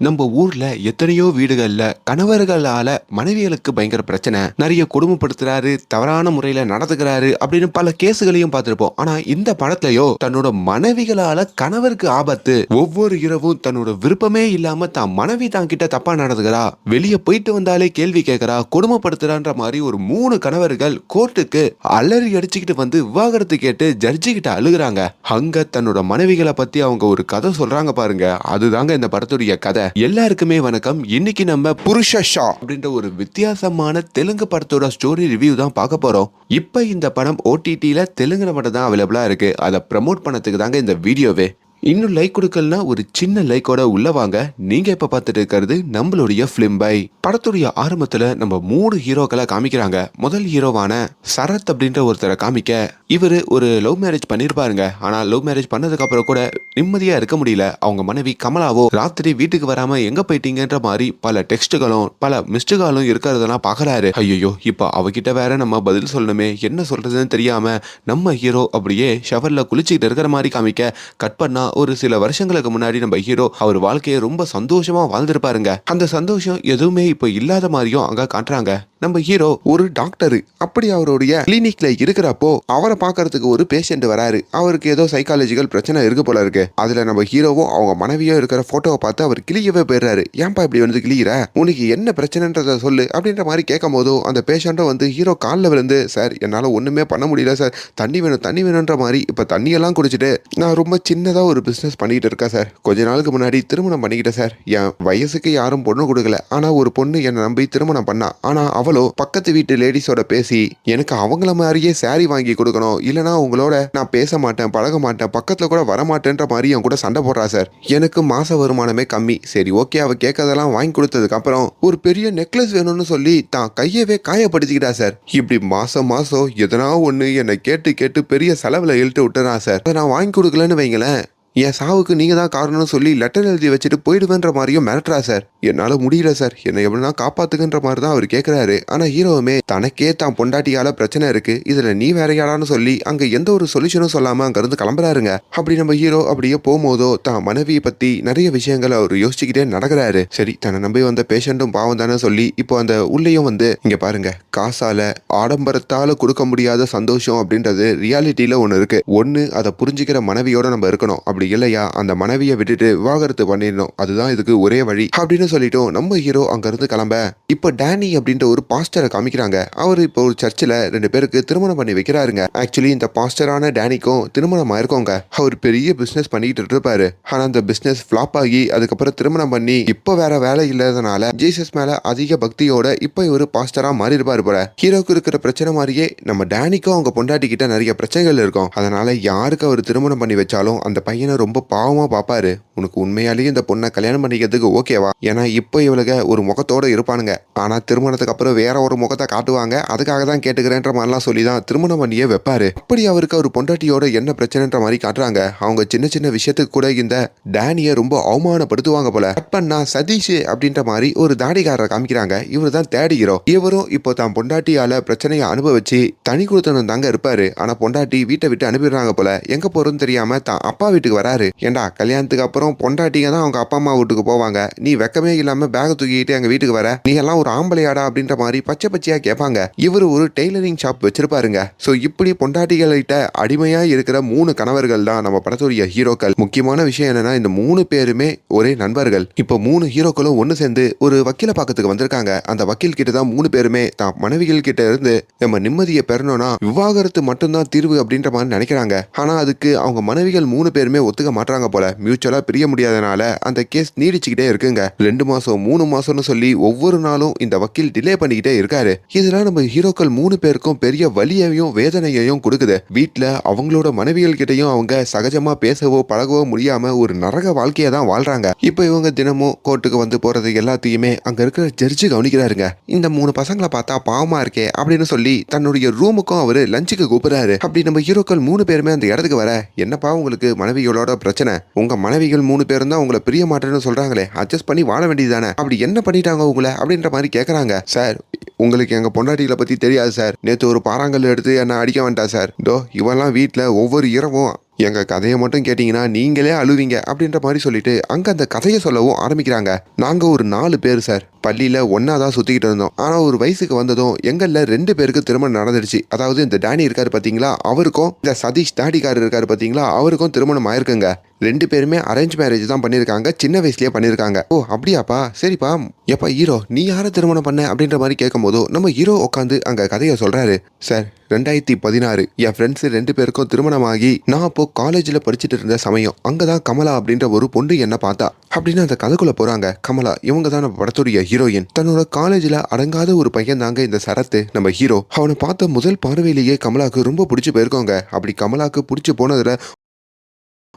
நம்ம ஊர்ல எத்தனையோ வீடுகள்ல கணவர்களால மனைவிகளுக்கு பயங்கர பிரச்சனை, நிறைய கொடுமைப்படுத்துறாரு, தவறான முறையில நடந்துக்கிறாரு அப்படின்னு பல கேசுகளையும் பார்த்திருப்போம். ஆனா இந்த படத்துலயோ தன்னோட மனைவிகளால கணவருக்கு ஆபத்து, ஒவ்வொரு இரவும் தன்னோட விருப்பமே இல்லாம தான் மனைவி தான் கிட்ட தப்பா நடந்துக்கிறா, வெளியே போயிட்டு வந்தாலே கேள்வி கேட்கிறா, கொடுமைப்படுத்துறான்ற மாதிரி ஒரு 3 கணவர்கள் கோர்ட்டுக்கு அலறி அடிச்சுக்கிட்டு வந்து விவாகரத்து கேட்டு ஜட்ஜி கிட்ட அழுகுறாங்க. அங்க தன்னோட மனைவிகளை பத்தி அவங்க ஒரு கதை சொல்றாங்க பாருங்க, அதுதாங்க இந்த படத்துடைய கதை. எல்லாருக்குமே வணக்கம். இன்னைக்கு நம்ம புருஷ ஷா அப்படின்ற ஒரு வித்தியாசமான தெலுங்கு படத்தோட ஸ்டோரி ரிவ்யூ தான் பார்க்க போறோம். இப்ப இந்த படம் OTTல தெலுங்குல மட்டும் தான் அவைலபிளா இருக்கு. அதை ப்ரமோட் பண்ணதுக்கு தாங்க இந்த வீடியோவே. இன்னும் லைக் கொடுக்கலனா ஒரு சின்ன லைக்கோட உள்ள வாங்க. நீங்க இப்ப பார்த்துட்டு இருக்கிறது நம்மளுடைய பிலிம் பை. படத்துடைய ஆரம்பத்துல நம்ம 3 ஹீரோக்களை காமிக்கிறாங்க. முதல் ஹீரோவான சரத் அப்படின்ற ஒருத்தரை காமிக்க, இவரு ஒரு லவ் மேரேஜ் பண்ணிருப்பாருங்க. ஆனா லவ் மேரேஜ் பண்ணதுக்கு அப்புறம் கூட நிம்மதியா இருக்க முடியல. அவங்க மனைவி கமலாவோ ராத்திரி வீட்டுக்கு வராம எங்க போயிட்டீங்கன்ற மாதிரி பல டெக்ஸ்டுகளும் பல மிஸ்டுகளும் இருக்கிறதெல்லாம் பாக்குறாரு. ஐயோ, இப்ப அவகிட்ட வேற நம்ம பதில் சொல்லணுமே, என்ன சொல்றதுன்னு தெரியாம நம்ம ஹீரோ அப்படியே ஷவர்ல குளிச்சுக்கிட்டு இருக்கிற மாதிரி காமிக்க, கட் பண்ணா ஒரு சில வருஷங்களுக்கு முன்னாடி நம்ம ஹீரோ அவர் வாழ்க்கையை ரொம்ப சந்தோஷமா வாழ்ந்திருப்பாருங்க. அந்த சந்தோஷம் எதுவுமே இப்ப இல்லாத மாதிரியும் அங்க காட்டுறாங்க. நம்ம ஹீரோ ஒரு டாக்டர். அப்படி அவருடைய கிளினிக்ல இருக்கிறப்போ அவரை பார்க்கறதுக்கு ஒரு பேஷண்ட் வராரு. அவருக்கு ஏதோ சைக்காலஜிக்கல் பிரச்சனை இருக்கு போல இருக்கு. அதுல நம்ம ஹீரோவும் அவங்க மனைவியோ இருக்கிற போட்டோவை பார்த்து அவர் கிளியவே போயிடுறாரு. ஏன்பா இப்படி வந்து கிளியிற, உனக்கு என்ன பிரச்சனைன்றத சொல்லு அப்படின்ற மாதிரி கேட்கும் போதும் அந்த பேஷண்ட்டும் வந்து ஹீரோ காலில் விழுந்து, சார் என்னால ஒண்ணுமே பண்ண முடியல சார், தண்ணி வேணும் தண்ணி வேணுன்ற மாதிரி இப்ப தண்ணியெல்லாம் குடிச்சிட்டு நான் ரொம்ப சின்னதா ஒரு பிசினஸ் பண்ணிட்டு இருக்கேன் சார். கொஞ்ச நாளுக்கு முன்னாடி திருமணம் பண்ணிக்கிட்டேன் சார். என் வயசுக்கு யாரும் பொண்ணு கொடுக்கல. ஆனா ஒரு பொண்ணு என்னை நம்பி திருமணம் பண்ணா. ஆனா அவளோ பக்கத்து வீட்டு லேடிஸோட பேசி எனக்கு அவங்கள மாதிரியே சாரி வாங்கி கொடுக்கணும், இல்லனா உங்களோட நான் பேச மாட்டேன், பழக மாட்டேன், பக்கத்துல கூட வரமாட்டேன்ற மாதிரி என் கூட சண்டை போடுறா சார். எனக்கு மாச வருமானமே கம்மி. சரி ஓகே, அவ கேட்கறதெல்லாம் வாங்கி கொடுத்ததுக்கு அப்புறம் ஒரு பெரிய நெக்லஸ் வேணும்னு சொல்லி தான் கையவே காயப்படுத்திக்கிட்டா சார். இப்படி மாசம் மாசம் எதனா ஒண்ணு என்னை கேட்டு கேட்டு பெரிய செலவுல இழுத்து விட்டுறா சார். அதை நான் வாங்கி கொடுக்கலன்னு வைங்களேன், என் சாவுக்கு நீங்க தான் காரணம்னு சொல்லி லெட்டர் எழுதி வச்சுட்டு போயிடுவேன்ற மாதிரியும் மிரட்டுறா சார். என்னால முடியல சார், என்னை எப்படின்னா காப்பாத்துக்குன்ற மாதிரி தான் அவர் கேட்கிறாரு. ஆனா ஹீரோவுமே தனக்கே தான் பொண்டாட்டியால பிரச்சனை இருக்கு, இதுல நீ வேற யாரான்னு சொல்லி அங்க எந்த ஒரு சொல்யூஷனும் சொல்லாம அங்க இருந்து கிளம்புறாருங்க. அப்படி நம்ம ஹீரோ அப்படியே போகும்போதோ தான் மனைவியை பத்தி நிறைய விஷயங்களை அவர் யோசிச்சுக்கிட்டே நடக்கிறாரு. சரி, தன்னை நம்பி வந்த பேஷண்ட்டும் பாவம் தானே சொல்லி இப்போ அந்த உள்ளேயும் வந்து, இங்க பாருங்க, காசால ஆடம்பரத்தால கொடுக்க முடியாத சந்தோஷம் அப்படின்றது ரியாலிட்டியில ஒண்ணு இருக்கு. ஒண்ணு அதை புரிஞ்சுக்கிற மனைவியோட நம்ம இருக்கணும், அப்படி இல்லையா அந்த மனைவியை விட்டுட்டு விவாகரத்து பண்ணிடணும், அதுதான் இதுக்கு ஒரே வழி அப்படின்னு சொல்லிட்டோம். நம்ம ஹீரோ அங்க இருந்து கிளம்ப இப்ப டேனி அப்படின்ற ஒரு பாஸ்டரை காமிக்கிறாங்க. அவர் இப்போ ஒரு சர்ச்சில் 2 பேருக்கு திருமணம் பண்ணி வைக்கிறாருங்க. ஆக்சுவலி இந்த பாஸ்டரான டேனிக்கும் திருமணம் ஆயிருக்கோங்க. அவர் பெரிய பிசினஸ் பண்ணிட்டு இருப்பாரு. ஆனா அந்த பிசினஸ் ஃபிளாப் ஆகி அதுக்கப்புறம் திருமணம் பண்ணி இப்ப வேற வேலை இல்லாதனால ஜீசஸ் மேல அதிக பக்தியோட இப்ப இவரு பாஸ்டரா மாறி இருப்பாரு போல. ஹீரோக்கு இருக்கிற பிரச்சனை மாதிரியே நம்ம டேனிக்கும் அவங்க பொண்டாட்டி கிட்ட நிறைய பிரச்சனைகள் இருக்கும். அதனால யாருக்கு அவர் திருமணம் பண்ணி வச்சாலும் அந்த பையனை ரொம்ப பாவமா பாப்பாரு. உனக்கு உண்மையாலேயே இந்த பொண்ணை கல்யாணம் பண்ணிக்கிறதுக்கு ஓகேவா? ஏன்னா இப்போ இவளுக ஒரு முகத்தோட இருப்பானுங்க, ஆனா திருமணத்துக்கு அப்புறம் வேற ஒரு முகத்தை காட்டுவாங்க, அதுக்காக தான் கேட்டுக்கிறேன்ற மாதிரிலாம் சொல்லி தான் திருமணம் பண்ணியே வைப்பாரு. அப்படி அவருக்கு அவர் பொண்டாட்டியோட என்ன பிரச்சனைன்ற மாதிரி காட்டுறாங்க. அவங்க சின்ன சின்ன விஷயத்துக்கு கூட இந்த டேனியை ரொம்ப அவமானப்படுத்துவாங்க போல. கட் பண்ணா சதீஷ் அப்படின்ற மாதிரி ஒரு தாடிக்காரரை காமிக்கிறாங்க. இவர் தான் தேர்ட் ஹீரோ. இவரும் இப்போ தான் பொண்டாட்டியால பிரச்சனையை அனுபவிச்சு தனி கொடுத்தனும் தாங்க இருப்பாரு. ஆனா பொண்டாட்டி வீட்டை விட்டு அனுப்பிடுறாங்க போல. எங்க போறதுன்னு தெரியாம தான் அப்பா வீட்டுக்கு வராரு. ஏண்டா, கல்யாணத்துக்கு அப்புறம் பொண்டாட்டிங்க தான் அவங்க அப்பா அம்மா வீட்டுக்கு போவாங்க, நீ வெக்கமே இல்லாம பேக தூக்கிட்டு எங்க வீட்டுக்கு வர, நீ எல்லாம் ஒரு ஆம்பளையாடா அப்படின்ற மாதிரி பச்சை பச்சையா கேட்பாங்க. இவரு ஒரு டெய்லரிங் ஷாப் வச்சிருப்பாருங்க. சோ இப்படி பொண்டாட்டிகள்கிட்ட அடிமையா இருக்கிற 3 கணவர்கள் தான் நம்ம படத்துடைய ஹீரோக்கள். முக்கியமான விஷயம் என்னன்னா, இந்த 3 பேருமே ஒரே நண்பர்கள். இப்போ 3 ஹீரோக்களும் ஒன்னு சேர்ந்து ஒரு வக்கீல பாக்கத்துக்கு வந்திருக்காங்க. அந்த வக்கீல் கிட்ட தான் 3 பேருமே தான் மனைவிகள் கிட்ட இருந்து நம்ம நிம்மதியை பெறணும்னா விவாகரத்து மட்டும்தான் தீர்வு அப்படின்ற மாதிரி நினைக்கிறாங்க. ஆனா அதுக்கு அவங்க மனைவிகள் 3 பேருமே ஒத்துக்க மாட்டாங்க போல. மியூச்சுவலா பிரிய முடியாதனால அந்த கேஸ் நீடிச்சுக்கிட்டே இருக்குங்க. 2 மாசம் 3 மாசம்னு சொல்லி ஒவ்வொரு நாளும் இந்த வக்கீல் டிலே பண்ணிக்கிட்டே இருக்காரு. இதெல்லாம் நம்ம ஹீரோக்கள் 3 பேருக்கும் பெரிய வலியையும் வேதனையையும் கொடுக்குது. வீட்டுல அவங்களோட மனைவிகள் கிட்டையும் அவங்க சகஜமா பேசவோ பழகவோ முடியாம ஒரு நரக வாழ்க்கையை தான் வாழ்றாங்க. இப்போ இவங்க தினமும் கோர்ட்டுக்கு வந்து போறது எல்லாத்தையுமே அங்க இருக்கிற ஜட்ஜு கவனிக்கிறாருங்க. இந்த 3 பசங்களை பார்த்தா பாவமா இருக்கே அப்படின்னு சொல்லி தன்னுடைய ரூமுக்கும் அவரு லஞ்சுக்கு கூப்பிடுறாரு. அப்படி நம்ம ஹீரோக்கள் 3 பேருமே அந்த இடத்துக்கு வர, என்னப்பா உங்களுக்கு மனைவிகளோட பிரச்சனை, உங்க மனைவிகள் 3 பேரும் தான் உங்களை பிரிய மாட்டேன்னு சொல்றாங்களே, அட்ஜஸ்ட் பண்ணி வாழ வேண்டியதானே, அப்படி என்ன பண்ணிட்டாங்க உங்களை அப்படின்ற மாதிரி கேட்கறாங்க. சார், உங்களுக்கு எங்க பொண்டாட்டிகளை பத்தி தெரியாது சார், நேத்து ஒரு பாறாங்கல் எடுத்து என்ன அடிக்க வேண்டாம் சார், இதோ இவெல்லாம் வீட்டுல ஒவ்வொரு இரவும் எங்க கதையை மட்டும் கேட்டீங்கன்னா நீங்களே அழுவீங்க அப்படின்ற மாதிரி சொல்லிட்டு அங்க அந்த கதையை சொல்லவும் ஆரம்பிக்கிறாங்க. நாங்க ஒரு 4 பேர் சார். பள்ளியில ஒன்னாதான் சுத்திக்கிட்டு இருந்தோம். ஆனா ஒரு வயசுக்கு வந்ததும் எங்கள்ல 2 பேருக்கு திருமணம் நடந்துடுச்சு. அதாவது இந்த டேனி இருக்காரு பாத்தீங்களா, அவருக்கும் இந்த சதீஷ் தாடிக்காரர் இருக்காரு பாத்தீங்களா, அவருக்கும் திருமணம் ஆயிருக்குங்க. 2 பேருமே அரேஞ்ச் மேரேஜ் தான் பண்ணிருக்காங்க. சின்ன வயசுலயே பண்ணிருக்காங்க. ஓ அப்படியாப்பா, சரிப்பா. எப்பா ஹீரோ, நீ யார திருமணம் பண்ண அப்படின்ற மாதிரி கேட்கும் போதும் நம்ம ஹீரோ உட்காந்து அங்க கதையை சொல்றாரு. சார் 2016 என் ஃப்ரெண்ட்ஸ் 2 பேருக்கும் திருமணமாகி நான் அப்போ காலேஜில் படிச்சுட்டு இருந்த சமயம் அங்கதான் கமலா அப்படின்ற ஒரு பொண்ணு என்ன பார்த்தா அப்படின்னு அந்த கதைக்குள்ள போறாங்க. கமலா இவங்க தான் நம்ம படத்துடைய ஹீரோயின். தன்னோட காலேஜில் அடங்காத ஒரு பையன் தாங்க இந்த சரத்து நம்ம ஹீரோ. அவனை பார்த்த முதல் பார்வையிலேயே கமலாக்கு ரொம்ப பிடிச்சி போயிருக்கோங்க. அப்படி கமலாக்கு பிடிச்சி போனதுல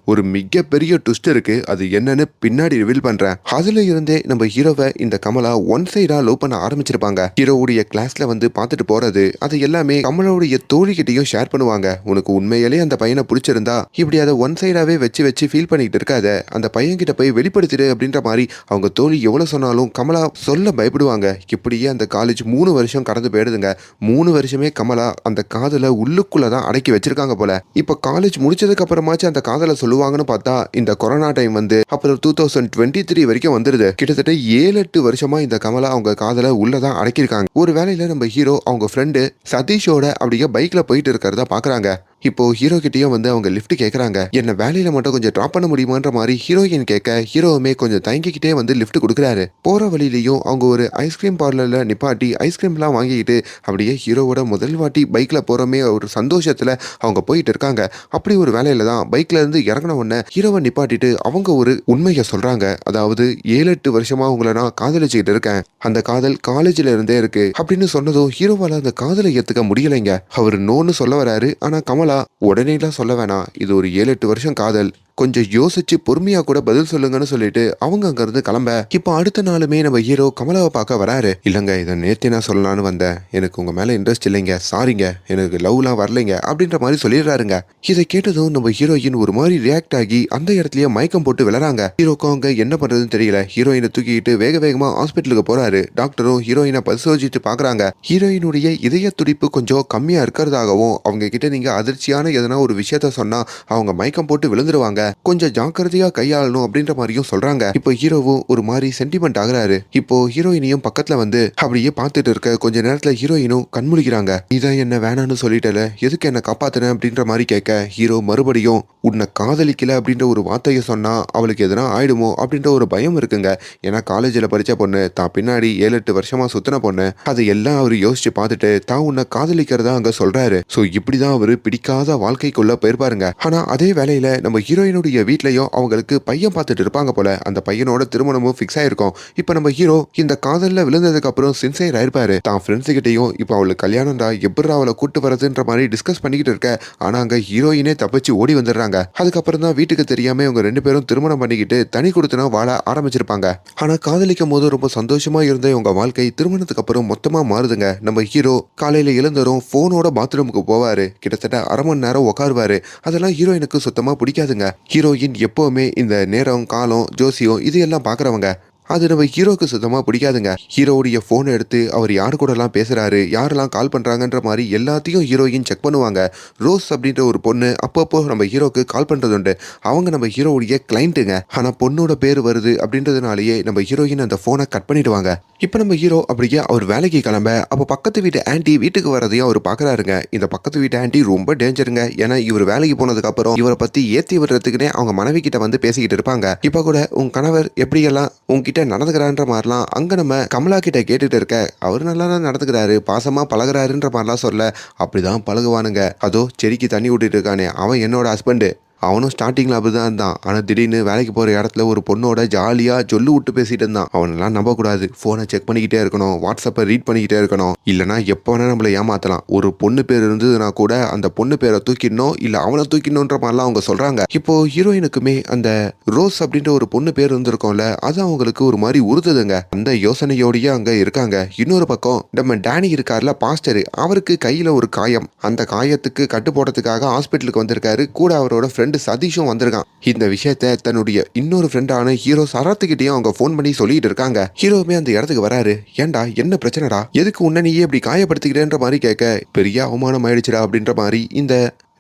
ஒரு மிகப்பெரிய ட்விஸ்ட் இருக்கு. அது என்னன்னு பின்னாடி ரிவீல் பண்றேன். அதுல இருந்தே நம்ம ஹீரோவை இந்த கமலா ஒன் சைடா லவ் பண்ண ஆரம்பிச்சிருப்பாங்க. ஹீரோவுடைய கிளாஸ்ல வந்து பார்த்துட்டு போறது, அது எல்லாமே கமலாவுடைய தோழிகிட்டையும் ஷேர் பண்ணுவாங்க. உனக்கு உண்மையிலே அந்த பையனை பிடிச்சிருந்தா இப்படி அதை ஒன் சைடாவே வச்சு வச்சு ஃபீல் பண்ணிட்டு இருக்காத, அந்த பையன் கிட்ட போய் வெளிப்படுத்திடு அப்படின்ற மாதிரி அவங்க தோழி எவ்வளவு சொன்னாலும் கமலா சொல்ல பயப்படுவாங்க. இப்படியே அந்த காலேஜ் 3 வருஷம் கடந்து போயிடுதுங்க. 3 வருஷமே கமலா அந்த காதலை உள்ளுக்குள்ளதான் அடக்கி வச்சிருக்காங்க போல. இப்ப காலேஜ் முடிச்சதுக்கு அப்புறமாச்சும் அந்த காதலை சொல்லுவாங்கன்னு பார்த்தா இந்த கொரோனா டைம் வந்து அப்புறம் 2023 வரைக்கும் வந்துருது. கிட்டத்தட்ட 7-8 வருஷமா இந்த கமலா அவங்க காதலை உள்ளதான் அடக்கியிருக்காங்க. ஒரு வேளையில நம்ம ஹீரோ அவங்க ஃப்ரெண்டு சதீஷோட அப்படியே பைக்ல போயிட்டு இருக்கிறத பாக்குறாங்க. இப்போ ஹீரோ கிட்டயும் வந்து அவங்க லிஃப்ட் கேட்கறாங்க. என்ன வேலையில மட்டும் கொஞ்சம் டிராப் பண்ண முடியுமான்ற மாதிரி ஹீரோயின் கேட்க ஹீரோவுமே கொஞ்சம் தயங்கிக்கிட்டே வந்து லிஃப்ட் கொடுக்குறாரு. போற வழியிலையும் அவங்க ஒரு ஐஸ்கிரீம் பார்லர்ல நிப்பாட்டி ஐஸ்கிரீம்லாம் வாங்கிக்கிட்டு அப்படியே ஹீரோவோட முதல் வாட்டி பைக்ல போறமே ஒரு சந்தோஷத்துல அவங்க போயிட்டு இருக்காங்க. அப்படி ஒரு வேலையில தான் பைக்ல இருந்து இறங்கின உடனே ஹீரோவை நிப்பாட்டிட்டு அவங்க ஒரு உண்மையை சொல்றாங்க. அதாவது 7-8 வருஷமா உங்களை நான் காதலிச்சுக்கிட்டு இருக்கேன். அந்த காதல் காலேஜ்ல இருந்தே இருக்கு அப்படின்னு சொன்னதும் ஹீரோவால அந்த காதலை ஏத்துக்க முடியலைங்க. அவர் நோன்னு சொல்ல வராரு. ஆனா கமலா உடனேலாம் சொல்ல வேணாம், இது ஒரு 7-8 வருஷம் காதல், கொஞ்சம் யோசிச்சு பொறுமையா கூட பதில் சொல்லுங்கன்னு சொல்லிட்டு அவங்க அங்க இருந்து கிளம்ப. இப்போ அடுத்த நாளுமே நம்ம ஹீரோ கமலாவை பார்க்க வராரு. இல்லங்க, இதை நேத்தே நான் சொல்லலான்னு வந்தேன், எனக்கு உங்க மேல இன்ட்ரெஸ்ட் இல்லைங்க, சாரிங்க, எனக்கு லவ்லாம் வரலைங்க அப்படின்ற மாதிரி சொல்லிடுறாருங்க. இதை கேட்டதும் நம்ம ஹீரோயின் ஒரு மாதிரி ரியாக்ட் ஆகி அந்த இடத்துலயே மயக்கம் போட்டு விளறாங்க. ஹீரோக்கும் அவங்க என்ன பண்றதுன்னு தெரியல. ஹீரோயினை தூக்கிட்டு வேக வேகமா ஹாஸ்பிட்டலுக்கு போறாரு. டாக்டரும் ஹீரோயினை பரிசோதிச்சுட்டு பாக்குறாங்க. ஹீரோயினுடைய இதய துடிப்பு கொஞ்சம் கம்மியா இருக்கிறதாகவும் அவங்க கிட்ட நீங்க அதிர்ச்சியான எதனா ஒரு விஷயத்த சொன்னா அவங்க மயக்கம் போட்டு விழுந்துருவாங்க, கொஞ்சம் ஜாக்கிரதையா கையாளணும் அப்படின்ற மாதிரியும் சொல்றாங்க. இப்போ ஹீரோவும் ஒரு மாதிரி சென்டிமெண்ட் ஆகுறாரு. இப்போ ஹீரோயினையும் பக்கத்துல வந்து அப்படியே பார்த்துட்டு இருக்க கொஞ்ச நேரத்துல ஹீரோயினும் கண்முழிக்கிறாங்க. இதான் என்ன வேணான்னு சொல்லிட்டல, எதுக்கு என்ன காப்பாத்துன அப்படின்ற மாதிரி கேட்க ஹீரோ மறுபடியும் உன்னை காதலிக்கல அப்படின்ற ஒரு வார்த்தையை சொன்னா அவளுக்கு எதனா ஆயிடுமோ அப்படின்ற ஒரு பயம் இருக்குங்க. ஏன்னா காலேஜில் படிச்ச பொண்ணு, தான் பின்னாடி 7-8 வருஷமா சுத்தின பொண்ணு, அதை எல்லாம் அவர் யோசிச்சு பார்த்துட்டு தான் உன்னை காதலிக்கிறதா அங்க சொல்றாரு. சோ இப்படிதான் அவரு பிடிக்காத வாழ்க்கைக்குள்ள போயிருப்பாருங்க. ஆனா அதே வேலையில நம்ம ஹீரோயினுடைய வீட்லயும் அவங்களுக்கு பையன் பார்த்துட்டு இருப்பாங்க போல. அந்த பையனோட திருமணமும் ஃபிக்ஸ் ஆயிருக்கும். இப்ப நம்ம ஹீரோ இந்த காதல்ல விழுந்ததுக்கு அப்புறம் சின்சியர் ஆயிருப்பாரு. தான் ஃப்ரெண்ட்ஸ் கிட்டையும் இப்ப அவளுக்கு கல்யாணம்டா, எப்படி அவளை கூட்டு வரதுன்ற மாதிரி டிஸ்கஸ் பண்ணிக்கிட்டு இருக்க. ஆனா அங்க ஹீரோயினே தப்பிச்சு ஓடி வந்துடுறாங்க. அதுக்கப்புறம் தான் வீட்டுக்கு தெரியாம இவங்க 2 பேரும் திருமணம் பண்ணிக்கிட்டு தனி கொடுத்தனா வாழ ஆரம்பிச்சிருப்பாங்க. ஆனா காதலிக்கும் போது ரொம்ப சந்தோஷமா இருந்த இவங்க வாழ்க்கை திருமணத்துக்கு அப்புறம் மொத்தமா மாறுதுங்க. நம்ம ஹீரோ காலையில எழுந்தரும் போனோட பாத்ரூமுக்கு போவாரு. கிட்டத்தட்ட அரை மணி நேரம் உட்காருவாரு. அதெல்லாம் ஹீரோயினுக்கு சுத்தமா பிடிக்காதுங்க. ஹீரோயின் எப்பவுமே இந்த நேரம் காலம் ஜோசியம் இது எல்லாம் பாக்குறவங்க. அது நம்ம ஹீரோக்கு சுத்தமா பிடிக்காதுங்க. ஹீரோவுடைய போனை எடுத்து அவர் யாரு கூட எல்லாம் பேசுறாரு, யாரெல்லாம் கால் பண்றாங்கன்ற மாதிரி எல்லாத்தையும் ஹீரோயின் செக் பண்ணுவாங்க. ரோஸ் அப்படின்ற ஒரு பொண்ணு அப்பப்போ நம்ம ஹீரோக்கு கால் பண்றது உண்டு. அவங்க நம்ம ஹீரோவுடைய கிளைண்ட்டுங்க. ஆனா பொண்ணோட பேர் வருது அப்படின்றதுனாலயே நம்ம ஹீரோயின் அந்த போனை கட் பண்ணிடுவாங்க. இப்ப நம்ம ஹீரோ அப்படியே அவர் வேலைக்கு கிளம்ப அப்ப பக்கத்து வீட்டு ஆன்டி வீட்டுக்கு வரதையும் அவர் பாக்குறாருங்க. இந்த பக்கத்து வீட்டு ஆன்டி ரொம்ப டேஞ்சருங்க. ஏன்னா இவர் வேலைக்கு போனதுக்கு அப்புறம் இவரை பத்தி ஏத்தி விடுறதுக்குன்னே அவங்க மனைவி கிட்ட வந்து பேசிக்கிட்டு இருப்பாங்க. இப்ப கூட உன் கணவர் எப்படியெல்லாம் உங்ககிட்ட நடந்துக்கிறான்ற மாதிரிலாம் அங்க நம்ம கமலா கிட்ட கேட்டுட்டு இருக்க. அவர் நல்லா தான் நடந்துக்கிறாரு, பாசமா பழகுறாருன்ற மாதிரிலாம் சொல்ல. அப்படிதான் பழகுவானுங்க. அதோ செடிக்கு தண்ணி விட்டுட்டு இருக்கானே அவன் என்னோட ஹஸ்பண்டு. அவனும் ஸ்டார்டிங்கில் அப்படி தான் இருந்தான். ஆனால் திடீர்னு வேலைக்கு போகிற இடத்துல ஒரு பொண்ணோட ஜாலியாக சொல்லு விட்டு பேசிகிட்டு இருந்தான். அவனெல்லாம் நம்பக்கூடாது. ஃபோனை செக் பண்ணிக்கிட்டே இருக்கணும், வாட்ஸ்அப்பை ரீட் பண்ணிக்கிட்டே இருக்கணும். இல்லைனா எப்போ வேணால் நம்மளை ஏமாற்றலாம். ஒரு பொண்ணு பேர் இருந்ததுன்னா கூட அந்த பொண்ணு பேரை தூக்கிடணும், இல்லை அவனை தூக்கிடணுன்ற மாதிரிலாம் அவங்க சொல்கிறாங்க. இப்போ ஹீரோயினுக்குமே அந்த ரோஸ் அப்படின்ற ஒரு பொண்ணு பேர் இருந்திருக்கோம்ல, அது அவங்களுக்கு ஒரு மாதிரி உறுத்துதுங்க. அந்த யோசனையோடையே அங்கே இருக்காங்க. இன்னொரு பக்கம் நம்ம டேனி இருக்கார்ல பாஸ்டர், அவருக்கு கையில் ஒரு காயம். அந்த காயத்துக்கு கட்டு போடுறதுக்காக ஹாஸ்பிட்டலுக்கு வந்திருக்காரு. கூட அவரோட ஃப்ரெண்ட் சதீஷும் வந்திருக்கான். இந்த விஷயத்த தன்னுடைய இன்னொரு ஃப்ரெண்டான ஹீரோ சரத்துக்கிட்டையும் அவங்க போன் பண்ணி சொல்லிட்டு இருக்காங்க. ஹீரோவுமே அந்த இடத்துக்கு வராரு. ஏன்டா என்ன பிரச்சனைடா, எதுக்கு உன்ன நீயே இப்படி காயப்படுத்திக்கிறேன்ற மாதிரி கேட்க, பெரிய அவமானம் ஆயிடுச்சுடா அப்படின்ற மாதிரி இந்த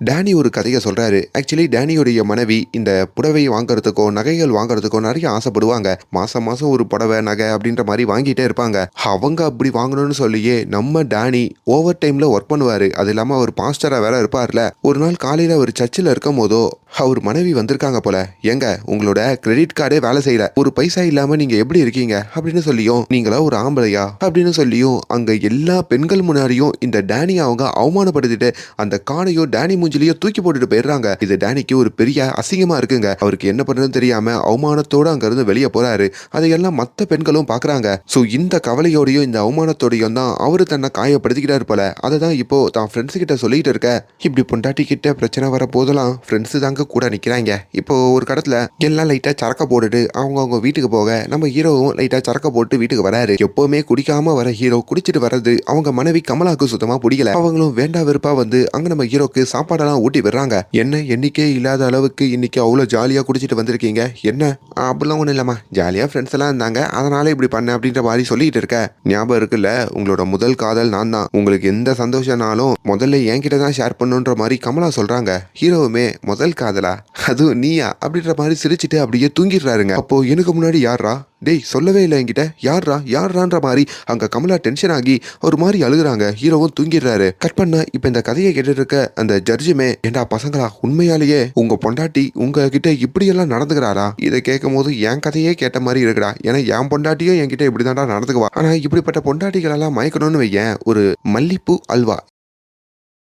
டேனி ஒரு கதையை சொல்றாரு. ஆக்சுவலி டேனியோடைய மனைவி இந்த புடவை வாங்குறதுக்கோ நகைகள் வாங்குறதுக்கோ நிறைய ஆசைப்படுவாங்க. மாசம் மாசம் ஒரு புடவை நகை அப்படின்ற மாதிரி வாங்கிட்டே இருப்பாங்க. அவங்க அப்படி வாங்கணும்னு சொல்லியே நம்ம டேனி ஓவர் டைம்ல ஒர்க் பண்ணுவாரு. அது இல்லாம அவர் பாஸ்டரா வேற இருப்பார்ல. ஒரு நாள் காலையில அவர் சர்ச்சில் இருக்கும் போதோ அவர் மனைவி வந்திருக்காங்க போல. ஏங்க உங்களோட கிரெடிட் கார்டே வேலை செய்யல, ஒரு பைசா இல்லாம நீங்க எப்படி இருக்கீங்க அப்படின்னு சொல்லியும், நீங்களா ஒரு ஆம்பளையா அப்படின்னு சொல்லியும் அங்க எல்லா பெண்கள் முன்னாடியும் இந்த டேனி அவங்க அவமானப்படுத்திட்டு அந்த கார்டையும் டேனி மூஞ்சிலையும் தூக்கி போட்டுட்டு போயிடுறாங்க. இது டேனிக்கு ஒரு பெரிய அசிங்கமா இருக்குங்க. அவருக்கு என்ன பண்றதுன்னு தெரியாம அவமானத்தோட அங்க இருந்து வெளியே போறாரு. அதையெல்லாம் மத்த பெண்களும் பாக்குறாங்க. சோ இந்த கவலையோடையும் இந்த அவமானத்தோடையும் தான் அவரு தன்னை காயப்படுத்திக்கிட்டாரு போல. அதை தான் இப்போ தான் ஃப்ரெண்ட்ஸ் கிட்ட சொல்லிட்டு இருக்க. இப்படி பொண்டாட்டி கிட்ட பிரச்சனை வர போதெல்லாம் ஃப்ரெண்ட்ஸ் தாங்க கூட நிக்கிறாங்க. இப்போ ஒரு கடத்துல எல்லாம் லைட்டா சரக்க போட்டுட்டு அவங்க வீட்டுக்கு போக நம்ம ஹீரோவும் லைட்டா சரக்க போட்டு வீட்டுக்கு வராரு. எப்பவுமே குடிக்காம வர ஹீரோ குடிச்சிட்டு வர்றது அவங்க மனைவி கமலாக்கு சுத்தமா பிடிக்கல. அவங்களும் வேண்டா வெறுப்பா வந்து அங்க நம்ம ஹீரோக்கு சாப்பாடெல்லாம் ஊட்டி விடுறாங்க. என்ன எண்ணிக்கே இல்லாத அளவுக்கு இன்னைக்கு அவ்வளவு ஜாலியா குடிச்சிட்டு வந்திருக்கீங்க, என்ன அப்படிலாம் ஒண்ணு இல்லம்மா, ஜாலியா ஃப்ரெண்ட்ஸ் எல்லாம் இருந்தாங்க அதனால இப்படி பண்ண அப்படின்ற மாதிரி சொல்லிட்டு இருக்க. ஞாபகம் இருக்குல்ல, உங்களோட முதல் காதல் நான் தான், உங்களுக்கு எந்த சந்தோஷம்னாலும் முதல்ல என்கிட்ட தான் ஷேர் பண்ணுன்ற மாதிரி கமலா சொல்றாங்க. ஹீரோவுமே முதல் காதலா, அதுவும் நீயா அப்படின்ற மாதிரி சிரிச்சுட்டு அப்படியே தூங்கிடுறாருங்க. அப்போ எனக்கு முன்னாடி யாரா, டேய் சொல்லவே இல்லை என்கிட்ட, யார்ரான்ற மாதிரி அங்க கமலா டென்ஷன் ஆகி ஒரு மாதிரி அழுகுறாங்க. ஹீரோவும் தூங்கிடுறாரு. கட் பண்ணா இப்ப இந்த கதையை கேட்டுட்டு இருக்க அந்த ஜட்ஜுமே, ஏண்டா பசங்களா உண்மையாலேயே உங்க பொண்டாட்டி உங்ககிட்ட இப்படியெல்லாம் நடந்துக்கிறாரா? இதை கேட்கும் போது என் கதையே கேட்ட மாதிரி இருக்குடா. ஏன்னா என் பொண்டாட்டியும் என்கிட்ட இப்படிதான்டா நடந்துக்குவா. ஆனா இப்படிப்பட்ட பொண்டாட்டிகள் எல்லாம் மயக்கணும்னு வையேன், ஒரு மல்லிப்பூ அல்வா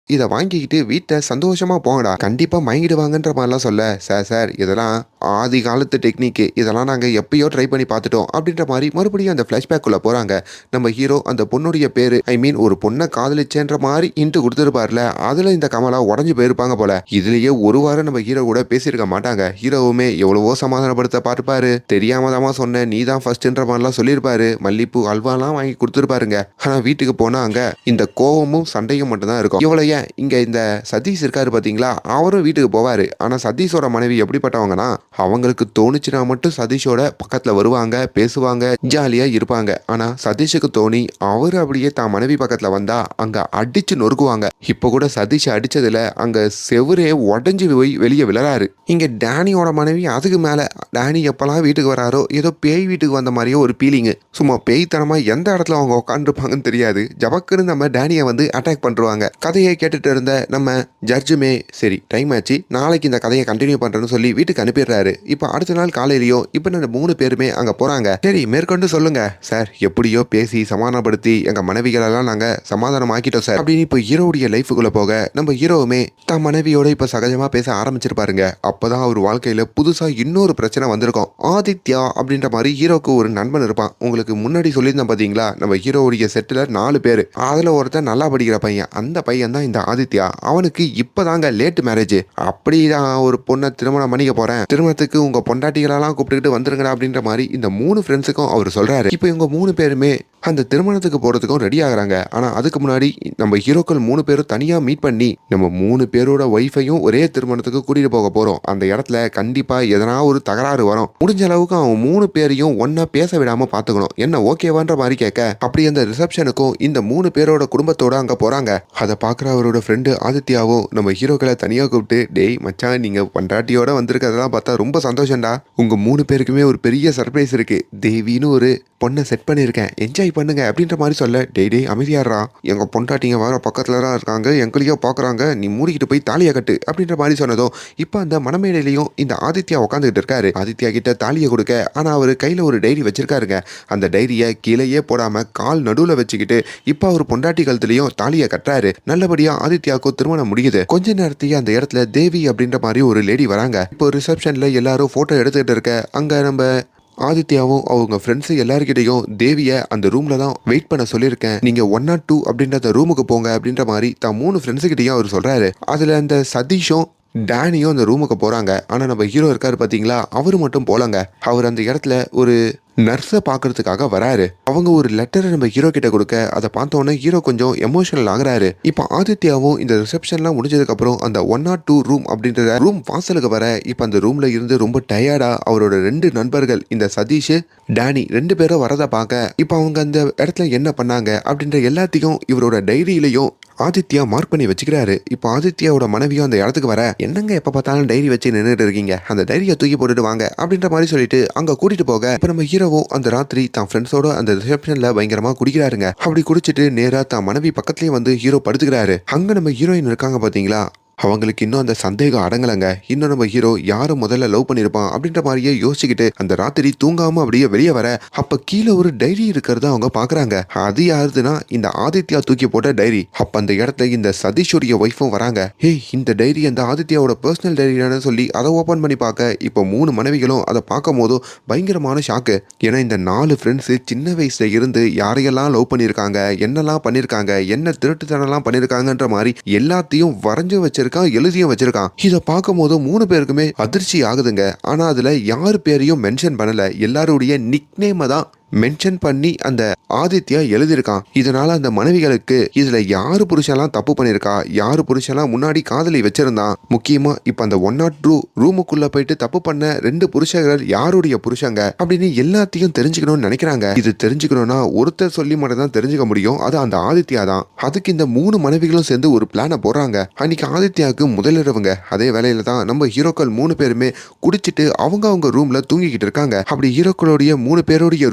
இதை வாங்கிக்கிட்டு வீட்டை சந்தோஷமா போங்கடா, கண்டிப்பா மயங்கிடுவாங்கன்ற மாதிரிலாம் சொல்ல. சார் இதெல்லாம் ஆதி காலத்து டெக்னிக்கு, இதெல்லாம் நாங்கள் எப்பயோ ட்ரை பண்ணி பார்த்துட்டோம் அப்படின்ற மாதிரி மறுபடியும் அந்த ஃப்ளாஷ்பேக்குள்ளே போகிறாங்க. நம்ம ஹீரோ அந்த பொண்ணுடைய பேர், ஐ மீன் ஒரு பொண்ணை காதலிச்சேன்ற மாதிரி இன்ட்டு கொடுத்துருப்பார்ல, அதில் இந்த கமலா உடஞ்சி போயிருப்பாங்க போல. இதுலேயே ஒரு வாரம் நம்ம ஹீரோ கூட பேசியிருக்க மாட்டாங்க. ஹீரோவுமே எவ்வளவோ சமாதானப்படுத்த பார்த்துப்பாரு. தெரியாமதாமா சொன்னேன், நீ தான் ஃபர்ஸ்ட்ன்ற மாதிரிலாம் சொல்லியிருப்பாரு. மல்லிப்பூ அல்வாலாம் வாங்கி கொடுத்துருப்பாருங்க. ஆனால் வீட்டுக்கு போனால் அங்கே இந்த கோவமும் சண்டையும் மட்டும்தான் இருக்கும். இவ்வளோ ஏன் இங்கே இந்த சதீஷ் இருக்காரு பார்த்தீங்களா, அவரும் வீட்டுக்கு போவார். ஆனால் சதீஷோட மனைவி எப்படிப்பட்டவங்கன்னா, அவங்களுக்கு தோணுச்சுன்னா மட்டும் சதீஷோட பக்கத்துல வருவாங்க, பேசுவாங்க, ஜாலியா இருப்பாங்க. ஆனா சதீஷுக்கு தோணி அவரு அப்படியே தான் மனைவி பக்கத்துல வந்தா அங்க அடிச்சு நொறுக்குவாங்க. இப்ப கூட சதீஷ் அடிச்சதுல அங்க செவரே உடஞ்சி போய் வெளியே விழறாரு. இங்க டேனியோட மனைவி அதுக்கு மேல, டேனி எப்பெல்லாம் வீட்டுக்கு வராரோ ஏதோ பேய் வீட்டுக்கு வந்த மாதிரியே ஒரு ஃபீலிங். சும்மா பேய்த்தனமா எந்த இடத்துல அவங்க உட்காந்துருப்பாங்கன்னு தெரியாது. ஜபக்குன்னு நம்ம டேனியை வந்து அட்டாக் பண்ணுவாங்க. கதையை கேட்டுட்டு இருந்த நம்ம ஜட்ஜுமே, சரி டைம் ஆச்சு, நாளைக்கு இந்த கதையை கண்டினியூ பண்றேன்னு சொல்லி வீட்டுக்கு அனுப்பிடுறாரு. இப்ப அடுத்த நாள் காலையிலயும் இப்ப நம்ம 3 பேருமே அங்க போறாங்க. சரி மேற்கொண்டு சொல்லுங்க சார், எப்படியோ பேசி சமாதானப்படுத்தி எங்க மனைவிகளெல்லாம் நாங்க சமாதானம் ஆக்கிட்டோம் சார் அப்படின்னு இப்ப ஹீரோடைய லைஃபுக்குள்ள போக, நம்ம ஹீரோவுமே தான் மனைவியோட இப்ப சகஜமா பேச ஆரம்பிச்சிருப்பாருங்க. அப்பதான் அவர் வாழ்க்கையில புதுசா இன்னொரு பிரச்சனை வந்திருக்கும். ஆதித்யா அப்படின்ற மாதிரி ஹீரோக்கு ஒரு நண்பன் இருப்பான். உங்களுக்கு முன்னாடி சொல்லியிருந்தேன் பாத்தீங்களா, நம்ம ஹீரோடைய செட்டுல 4 பேரு, அதுல ஒருத்தன் நல்லா படிக்கிற பையன். அந்த பையன் தான் இந்த ஆதித்யா. அவனுக்கு இப்பதாங்க லேட் மேரேஜ். அப்படிதான் ஒரு பொண்ணை திருமணம் பண்ணிக்க போறேன், திருமணத்துக்கு உங்க பொண்டாட்டிகளெல்லாம் கூப்பிட்டுக்கிட்டு வந்துருங்கடா அப்படின்ற மாதிரி இந்த 3 ஃப்ரெண்ட்ஸுக்கும் அவர் சொல்றாரு. இப்போ இவங்க 3 பேருமே அந்த திருமணத்துக்கு போறதுக்கும் ரெடி ஆகுறாங்க. ஆனா அதுக்கு முன்னாடி நம்ம ஹீரோக்கள் 3 பேரும் தனியா மீட் பண்ணி நம்ம 3 பேரோட ஒய்ஃபையும் ஒரே திருமணத்துக்கு கூட்டிட்டு போக போறோம். அந்த இடத்துல கண்டிப்பா எதனா ஒரு தகராறு வரும். முடிஞ்ச அளவுக்கு அவன் 3 பேரையும் ஒன்னா பேச விடாம பாத்துக்கணும், என்ன ஓகேவான்ற மாதிரி கேட்க, அப்படி அந்த ரிசப்ஷனுக்கும் இந்த 3 பேரோட குடும்பத்தோட அங்க போறாங்க. அதை பாக்குற அவரோட ஃப்ரெண்டு ஆதித்யாவும் நம்ம ஹீரோக்களை தனியா கூப்பிட்டு, டேய் மச்சான் நீங்க பொண்டாட்டியோட வந்திருக்கிறதெல்லாம் பார்த்தா ரொம்ப சந்தோஷம்டா. உங்க 3 பேருக்குமே ஒரு பெரிய சர்ப்ரைஸ் இருக்கு. தேவின்னு ஒரு பொண்ணை செட் பண்ணியிருக்கேன், என்ஜாய் பண்ணுங்க அப்படின்ற மாதிரி சொல்ல, டேய் அமைதியாடுறா, எங்க பொண்டாட்டிங்க வர பக்கத்துல தான் இருக்காங்க, எங்களையோ பாக்குறாங்க, நீ மூடிக்கிட்டு போய் தாலியை கட்டு அப்படின்ற மாதிரி சொன்னதும் இப்ப அந்த மணமேடையிலையும் இந்த ஆதித்யா உட்காந்துக்கிட்டு இருக்காரு. ஆதித்யா கிட்ட தாலியை கொடுக்க, ஆனா அவரு கையில ஒரு டைரி வச்சிருக்காருங்க. அந்த டைரியை கீழேயே போடாம கால் நடுவுல வச்சுக்கிட்டு இப்ப அவர் பொண்டாட்டி கழுத்துலயும் தாலியை கட்டுறாரு. நல்லபடியா ஆதித்யாவுக்கும் திருமணம் முடியுது. கொஞ்ச நேரத்தையே அந்த இடத்துல தேவி அப்படின்ற மாதிரி ஒரு லேடி வராங்க. இப்போ ரிசப்ஷன்ல எல்லாரும் போட்டோ எடுத்துக்கிட்டு இருக்க, அங்க நம்ம ஆதித்யாவும் அவங்க ஃப்ரெண்ட்ஸு எல்லாருக்கிட்டையும் தேவியை அந்த ரூம்ல தான் வெயிட் பண்ண சொல்லியிருக்கேன், நீங்க 102 அப்படின்ற அந்த ரூமுக்கு போங்க அப்படின்ற மாதிரி தான் 3 ஃப்ரெண்ட்ஸுக்கிட்டையும் அவர் சொல்றாரு. அதுல அந்த சதீஷும் டேனியும் அந்த ரூமுக்கு போறாங்க. ஆனா நம்ம ஹீரோ இருக்காரு பாத்தீங்களா, அவரு மட்டும் போலங்க. அவர் அந்த இடத்துல ஒரு நர்ஸை பார்க்கறதுக்காக வராரு. அவங்க ஒரு லெட்டரை நம்ம ஹீரோ கிட்ட கொடுக்க, அதை பார்த்தோன்னே ஹீரோ கொஞ்சம் எமோஷனல் ஆகுறாரு. இப்போ ஆதித்யாவும் இந்த ரிசப்ஷன்லாம் முடிஞ்சதுக்கு அப்புறம் அந்த 102 ரூம் அப்படின்ற ரூம் வாசலுக்கு வர, இப்போ அந்த ரூம்ல இருந்து ரொம்ப டயர்டா அவரோட 2 நண்பர்கள் இந்த சதீஷ் டேனி 2 பேரும் வரதை பார்க்க, இப்போ அவங்க அந்த இடத்துல என்ன பண்ணாங்க அப்படின்ற எல்லாத்தையும் இவரோட டைரியிலையும் ஆதித்யா மார்க் பண்ணி வச்சுக்கிறாரு. இப்போ ஆதித்யாவோட மனைவியும் அந்த இடத்துக்கு வர, என்னங்க எப்ப பார்த்தாலும் டைரி வச்சு நின்றுட்டு இருக்கீங்க, அந்த டைரியை தூக்கி போட்டுட்டு வாங்க அப்படின்ற மாதிரி சொல்லிட்டு அங்க கூட்டிட்டு போக, இப்ப நம்ம ஹீரோவும் அந்த ராத்திரி தான் ஃப்ரெண்ட்ஸோட அந்த ரிசப்ஷன்ல பயங்கரமா குடிக்கிறாருங்க. அப்படி குடிச்சிட்டு நேரா தான் மனைவி பக்கத்துலயே வந்து ஹீரோ படுத்துக்கிறாரு. அங்க நம்ம ஹீரோயின் இருக்காங்க பாத்தீங்களா, அவங்களுக்கு இன்னும் அந்த சந்தேகம் அடங்கலங்க. இன்னும் நம்ம ஹீரோ யாரை முதல்ல லவ் பண்ணிருப்பான் அப்படின்ற மாதிரியே யோசிச்சுக்கிட்டு அந்த ராத்திரி தூங்காம அப்படியே வெளியே வர, அப்ப கீழே ஒரு டைரி இருக்கிறத அவங்க பாக்குறாங்க. அது யாருதுன்னா இந்த ஆதித்யா தூக்கி போட்ட டைரி. அப்ப அந்த இடத்துல இந்த சதீஷோடைய ஒய்ஃபும் வராங்க. இந்த டைரி அந்த ஆதித்யாவோட பர்சனல் டைரியானு சொல்லி அதை ஓபன் பண்ணி பார்க்க, இப்போ 3 மனைவிகளும் அதை பார்க்கும் போதும் பயங்கரமான ஷாக்கு. ஏன்னா இந்த 4 ஃப்ரெண்ட்ஸ் சின்ன வயசுல இருந்து யாரையெல்லாம் லவ் பண்ணிருக்காங்க, என்னெல்லாம் பண்ணிருக்காங்க, என்ன திருட்டுத்தனம்லாம் பண்ணிருக்காங்கன்ற மாதிரி எல்லாத்தையும் வரைஞ்சு வச்சிருக்காங்க, எழுதியும் வச்சிருக்கான். இத பார்க்கும்போது 3 பேருக்குமே அதிர்ச்சி ஆகுதுங்க. ஆனா அதுல யாரு பேரையும் மென்ஷன் பண்ணல, எல்லாருடைய நிக்நேமை தான் மென்ஷன் பண்ணி அந்த ஆதித்யா எழுதியிருக்கான். இதனால அந்த மனைவிகளுக்கு இதுல யாரு புருஷன்லாம் தப்பு பண்ணிருக்கா, யாரு புருஷன்லாம் முன்னாடி காதலி வச்சிருந்தான், முக்கியமா இப்ப அந்த 102 ரூமுக்குள்ள போயிட்டு தப்பு பண்ண 2 புருஷர்கள் யாருடைய புருஷங்க அப்படின்னு எல்லாத்தையும் தெரிஞ்சுக்கணும்னு நினைக்கிறாங்க. இது தெரிஞ்சுக்கணும்னா ஒருத்தர் சொல்லி மட்டும் தான் தெரிஞ்சுக்க முடியும், அது அந்த ஆதித்யா தான். அதுக்கு இந்த 3 மனைவிகளும் சேர்ந்து ஒரு பிளானை போடுறாங்க. அன்னைக்கு ஆதித்யாவுக்கு முதலிரவுங்க. அதே வேலையில தான் நம்ம ஹீரோக்கள் 3 பேருமே குடிச்சிட்டு அவங்க ரூம்ல தூங்கிக்கிட்டு இருக்காங்க. அப்படி ஹீரோக்களுடைய 3 பேருடைய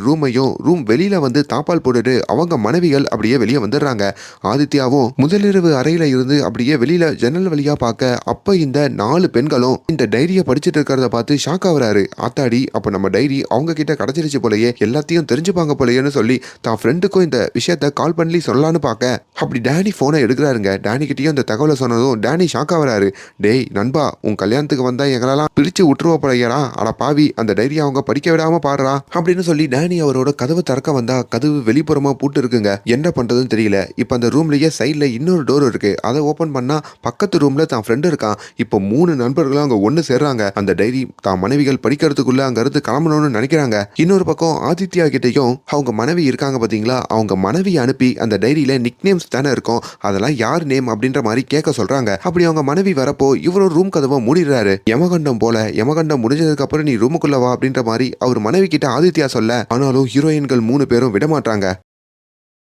ரூம் வெளியில வந்து தாப்பால் போட்டுட்டு அவங்க மனைவிகள் அப்படியே வெளியே வந்துடுறாங்க. ஆதித்யாவும் முதலிரவு அறையில இருந்து அப்படியே வெளியில ஜன்னல் வழியா பார்க்க, அப்ப இந்த 4 பெண்களும் இந்த டைரியை படிச்சுட்டு இருக்கிறத பார்த்து ஷாக் ஆகுறாரு. ஆத்தாடி, அப்ப நம்ம டைரி அவங்க கிட்ட கிடைச்சிருச்சு போலயே, எல்லாத்தையும் தெரிஞ்சுப்பாங்க போலயேன்னு சொல்லி தான் ஃப்ரெண்டுக்கும் இந்த விஷயத்த கால் பண்ணி சொல்லலான்னு பார்க்க, அப்படி டேனி போனை எடுக்கிறாருங்க. டேனி கிட்டயும் இந்த தகவலை சொன்னதும் டேனி ஷாக் ஆகுறாரு. டேய் நண்பா, உன் கல்யாணத்துக்கு வந்தா எங்களெல்லாம் பிரிச்சு விட்டுருவ போலையரா, அட பாவி, அந்த டைரியை அவங்க படிக்க விடாம பாடுறா அப்படின்னு சொல்லி டேனி அவரோட கதவு திறக்க வந்தா கதவு வெளிப்புறமா பூட்டு இருக்குங்க. என்ன பண்றதுன்னு தெரியல. இப்ப அந்த ரூம்லயே சைட்ல இன்னொரு டோர் இருக்கு. அதை ஓபன் பண்ணா பக்கத்து ரூம்ல தான் ஃப்ரெண்ட் இருக்கான். இப்போ 3 நண்பர்களும் அங்க ஒண்ணு சேர்றாங்க. அந்த டைரி தான் மனைவிகள் படிக்கிறதுக்குள்ள அங்க இருந்து கிளம்பணும்னு நினைக்கிறாங்க. இன்னொரு பக்கம் ஆதித்யா கிட்டையும் அவங்க மனைவி இருக்காங்க பாத்தீங்களா, அவங்க மனைவியை அனுப்பி அந்த டைரியில நிக் நேம்ஸ் தானே இருக்கும், அதெல்லாம் யார் நேம் அப்படின்ற மாதிரி கேட்க சொல்றாங்க. அப்படி அவங்க மனைவி வரப்போ இவரும் ரூம் கதவை மூடிடுறாரு. யமகண்டம் போல, யமகண்டம் முடிஞ்சதுக்கு அப்புறம் நீ ரூமுக்குள்ள வா அப்படின்ற மாதிரி அவர் மனைவி கிட்ட ஆதித்யா சொல்ல, ஆனாலும் ஹீரோயின்கள் 3 பேரும் விடமாட்டாங்க.